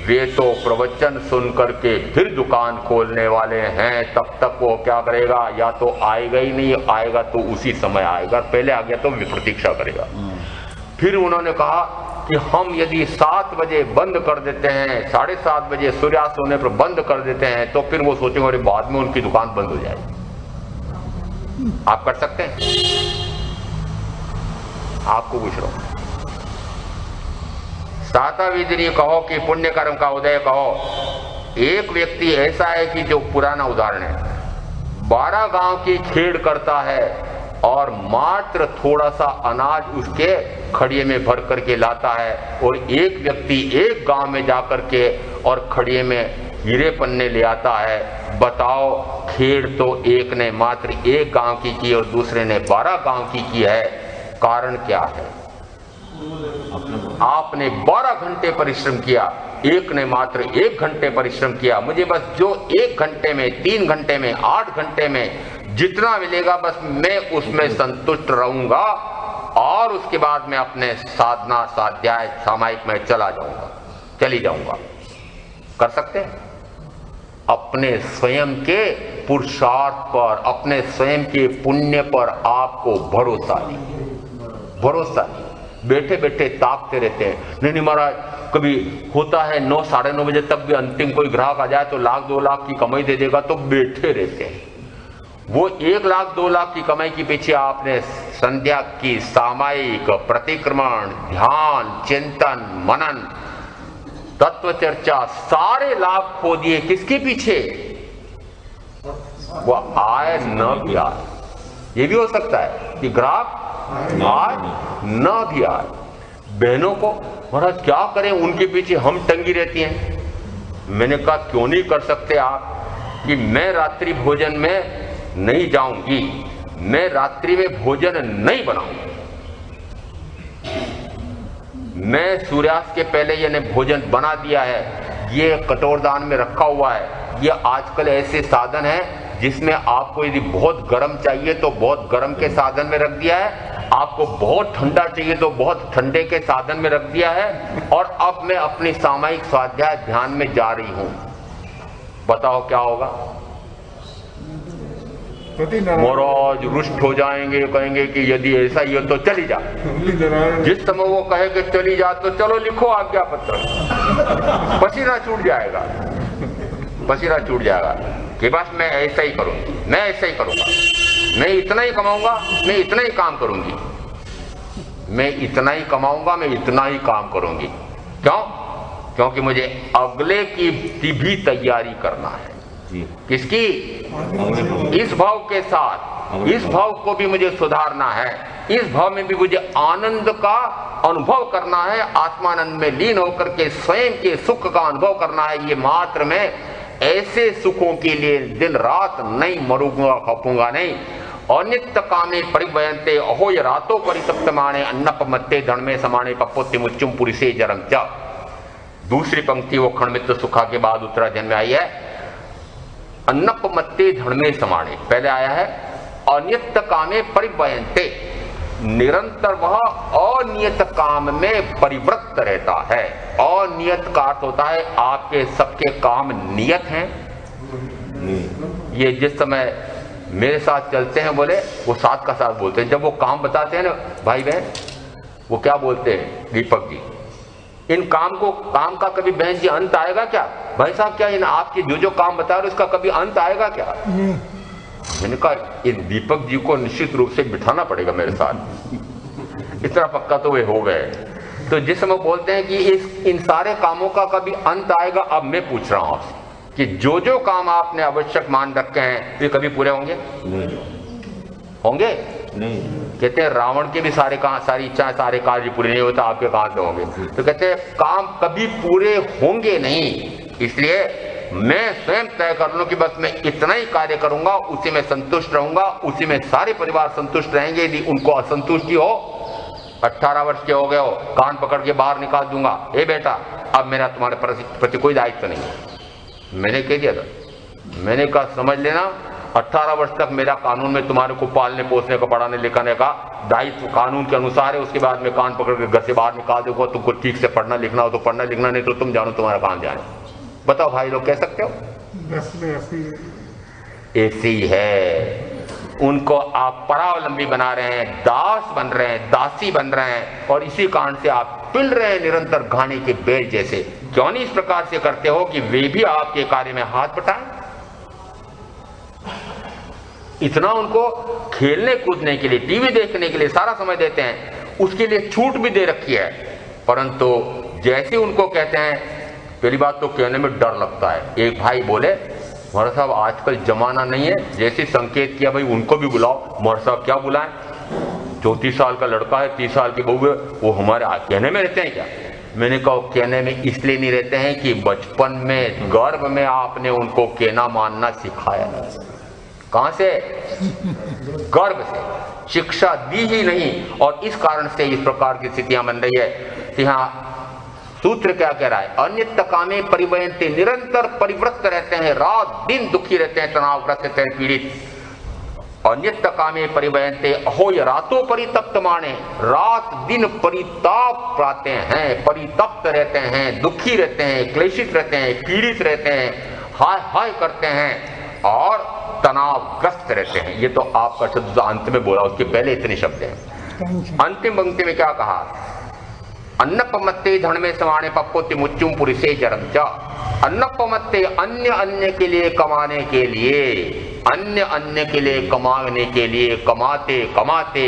वे तो प्रवचन सुन करके फिर दुकान खोलने वाले हैं, तब तक वो क्या करेगा, या तो आएगा ही नहीं, आएगा तो उसी समय आएगा, पहले आ गया तो प्रतीक्षा करेगा। फिर उन्होंने कहा कि हम यदि 7 बजे बंद कर देते हैं, 7:30 बजे सूर्यास्त होने पर बंद कर देते हैं, तो फिर वो सोचेंगे अरे बाद में उनकी दुकान बंद हो जाएगी। आप कर सकते हैं? आपको पूछ रहा हूं। साता विधि कहो कि पुण्य कर्म का उदय कहो। एक व्यक्ति ऐसा है कि जो पुराना उदाहरण है, 12 गांव की खेड़ करता है और मात्र थोड़ा सा अनाज उसके खड़िए में भर करके लाता है, और एक व्यक्ति एक गांव में जाकर के और खड़िए में हीरे पन्ने ले आता है। बताओ, खेड़ तो एक ने मात्र एक गांव की और दूसरे ने 12 गांव की है। कारण क्या है? आपने 12 घंटे परिश्रम किया, एक ने मात्र 1 घंटे परिश्रम किया। मुझे बस जो 1 घंटे में, 3 घंटे में, 8 घंटे में जितना मिलेगा बस मैं उसमें संतुष्ट रहूंगा, और उसके बाद मैं अपने साधना स्वाध्याय सामायिक में चली जाऊंगा। कर सकते हैं? अपने स्वयं के पुरुषार्थ पर, अपने स्वयं के पुण्य पर आपको भरोसा नहीं, भरोसा नहीं। बैठे बैठे ताकते रहते हैं, नहीं महाराज, कभी होता है 9, साढ़े 9 बजे तक भी अंतिम कोई ग्राहक आ जाए तो 1 लाख 2 लाख की कमाई दे देगा, तो बैठे रहते हैं। वो 1 लाख 2 लाख की कमाई के पीछे आपने संध्या की सामायिक, प्रतिक्रमण, ध्यान, चिंतन, मनन, तत्व चर्चा, सारे लाभ खो दिए। किसके पीछे? वो आए न भी आए। ये भी हो सकता है कि ग्राहक आए न भी आए। बहनों को महाराज क्या करें, उनके पीछे हम टंगी रहती हैं। मैंने कहा क्यों नहीं कर सकते आप कि मैं रात्रि भोजन में नहीं जाऊंगी, मैं रात्रि में भोजन नहीं बनाऊंगी, मैं सूर्यास्त के पहले यानी भोजन बना दिया है, ये कटोरदान में रखा हुआ है। ये आजकल ऐसे साधन है जिसमें आपको यदि बहुत गर्म चाहिए तो बहुत गर्म के साधन में रख दिया है, आपको बहुत ठंडा चाहिए तो बहुत ठंडे के साधन में रख दिया है, और अब मैं अपनी सामायिक स्वाध्याय ध्यान में जा रही हूं। बताओ क्या होगा? महाराज रुष्ट हो जाएंगे, कहेंगे कि यदि ऐसा ही हो तो चली जा। जिस समय वो कहे कि चली जा तो चलो लिखो आज्ञा पत्र, पसीना छूट जाएगा, पसीना छूट जाएगा कि बस मैं ऐसा ही करूंगी, मैं ऐसा ही करूंगा, मैं इतना ही कमाऊंगा, मैं इतना ही काम करूंगी, मैं इतना ही कमाऊंगा, मैं इतना ही काम करूंगी। क्यों? क्योंकि मुझे अगले की भी तैयारी करना है। किसकी? इस भाव के साथ, इस भाव को भी मुझे सुधारना है, इस भाव में भी मुझे आनंद का अनुभव करना है, आत्मानंद में लीन होकर के स्वयं के सुख का अनुभव करना है। ये मात्र मैं ऐसे सुखों के लिए दिन रात नहीं मरूंगा, खपूंगा नहीं। अनित्य कामे परिवयन्ते अहो ये रातों परितप्तमाने अन्नपमत्ते धर्मे समाने पपोत्ति मुच्चुम पुरुषे जरम च। दूसरी पंक्ति वो खंडमित्र सुखा के बाद उत्तराधन में आई है, अन्नपमत्ते धर्मे समाने। पहले आया है अनित्य कामे परिवयन्ते, निरंतर वह अनियत काम में परिवृत्त रहता है। अनियत का अर्थ होता है आपके सबके काम नियत हैं। ये जिस समय मेरे साथ चलते हैं, बोले वो साथ का साथ बोलते हैं, जब वो काम बताते हैं ना भाई बहन, वो क्या बोलते हैं दीपक जी, इन काम का कभी बहन जी अंत आएगा क्या? भाई साहब क्या इन आपके जो काम बता रहे उसका कभी अंत आएगा क्या? मैंने कहा इन दीपक जी को निश्चित रूप से बिठाना पड़ेगा मेरे साथ, इतना पक्का तो वे हो गए। तो जिस समय बोलते हैं कि इन सारे कामों का कभी अंत आएगा, अब मैं पूछ रहा हूं आपसे कि जो काम आपने आवश्यक मान रखे हैं वे कभी पूरे होंगे? होंगे? नहीं। कहते हैं रावण के भी सारी इच्छाएं, सारे कार्य पूरे नहीं होते, आपके कहां से होंगे? तो कहते हैं काम कभी पूरे होंगे नहीं, इसलिए मैं स्वयं तय कर लूं कि बस मैं इतना ही कार्य करूंगा, उसी में संतुष्ट रहूंगा, उसी में सारे परिवार संतुष्ट रहेंगे। यदि उनको असंतुष्टि हो, 18 वर्ष के हो गए हो, कान पकड़ के बाहर निकाल दूंगा, ए बेटा अब मेरा तुम्हारे प्रति कोई दायित्व नहीं है। मैंने कह दिया था, मैंने कहा समझ लेना 18 वर्ष तक मेरा कानून में तुम्हारे को पालने पोसने का, पढ़ाने लिखाने का दायित्व कानून के अनुसार है। उसके बाद में कान पकड़ के घर से बाहर निकाल दूंगा। तुमको ठीक से पढ़ना लिखना हो तो पढ़ना लिखना, नहीं तो तुम जानो तुम्हारा काम जाने। बताओ भाई लोग, कह सकते हो? ऐसे ही है। उनको आप परावलंबी बना रहे हैं, दास बन रहे हैं, दासी बन रहे हैं, और इसी कारण से आप पिल रहे हैं निरंतर घानी के बेल जैसे। क्यों नहीं इस प्रकार से करते हो कि वे भी आपके कार्य में हाथ बटाएं? इतना उनको खेलने कूदने के लिए, टीवी देखने के लिए सारा समय देते हैं, उसके लिए छूट भी दे रखी है। परंतु जैसे उनको कहते हैं, पहली बात तो कहने में डर लगता है। एक भाई बोले, मोहरा साहब आजकल जमाना नहीं है, जैसे संकेत किया भाई उनको भी बुलाओ। मोहरा साहब क्या बुलाएं? 34 साल का लड़का है, 30 साल की बहू है, वो हमारे कहने में रहते हैं क्या? मैंने कहा कहने में इसलिए नहीं रहते हैं कि बचपन में गर्भ में आपने उनको कहना मानना सिखाया। कहां से? गर्भ से। शिक्षा दी ही नहीं, और इस कारण से इस प्रकार की स्थितियां बन रही है। यहाँ सूत्र क्या कह रहा है? अन्यत्र कामे परिवयन्ते, निरंतर परिवृत्त रहते हैं, रात दिन दुखी रहते हैं, तनावग्रस्त रहते हैं, पीड़ित। अन्यत्र कामे परिवयन्ते, अहो ये रातों परितप्त माने, रात दिन परिताप पाते हैं, परितप्त रहते हैं, दुखी रहते हैं, क्लेशित रहते हैं, पीड़ित रहते हैं, हाय हाय करते हैं और तनावग्रस्त रहते हैं। ये तो आपका शब्द अंत में बोला, उसके पहले इतने शब्द हैं। अंतिम पंक्ति में क्या कहा? अन्नपमत्ते धन में समाने पप्पोति मुच्चुम पुरुषे जरम च। अन्नपमत्ते, अन्य अन्य के लिए कमाने के लिए, अन्य अन्य के लिए कमाने के लिए, कमाते कमाते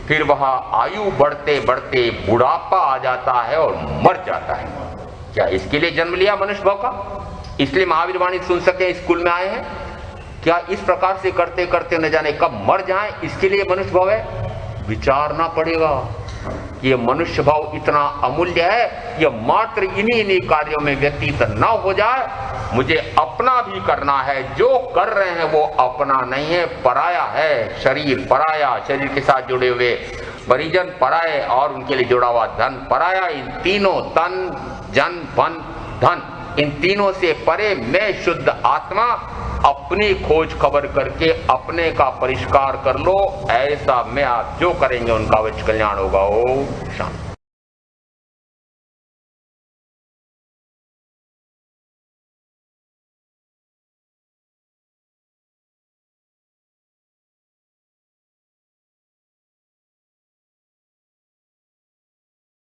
फिर वह आयु बढ़ते बढ़ते बुढ़ापा आ जाता है और मर जाता है। क्या इसके लिए जन्म लिया मनुष्य भाव का? इसलिए महावीर वाणी सुन सके स्कूल में आए हैं? क्या इस प्रकार से करते करते न जाने कब मर जाएं, इसके लिए मनुष्य भाव है? विचारना पड़ेगा कि यह मनुष्य भाव इतना अमूल्य है, यह मात्र इन्हीं कार्यों में व्यतीत न हो जाए। मुझे अपना भी करना है, जो कर रहे हैं वो अपना नहीं है, पराया है। शरीर पराया, शरीर के साथ जुड़े हुए परिजन पराये, और उनके लिए जुड़ा हुआ धन पराया। इन तीनों, तन जन धन धन, इन तीनों से परे मैं शुद्ध आत्मा, अपनी खोज खबर करके अपने का परिष्कार कर लो। ऐसा में आप जो करेंगे उनका अवश्य कल्याण होगा। ओम शांति।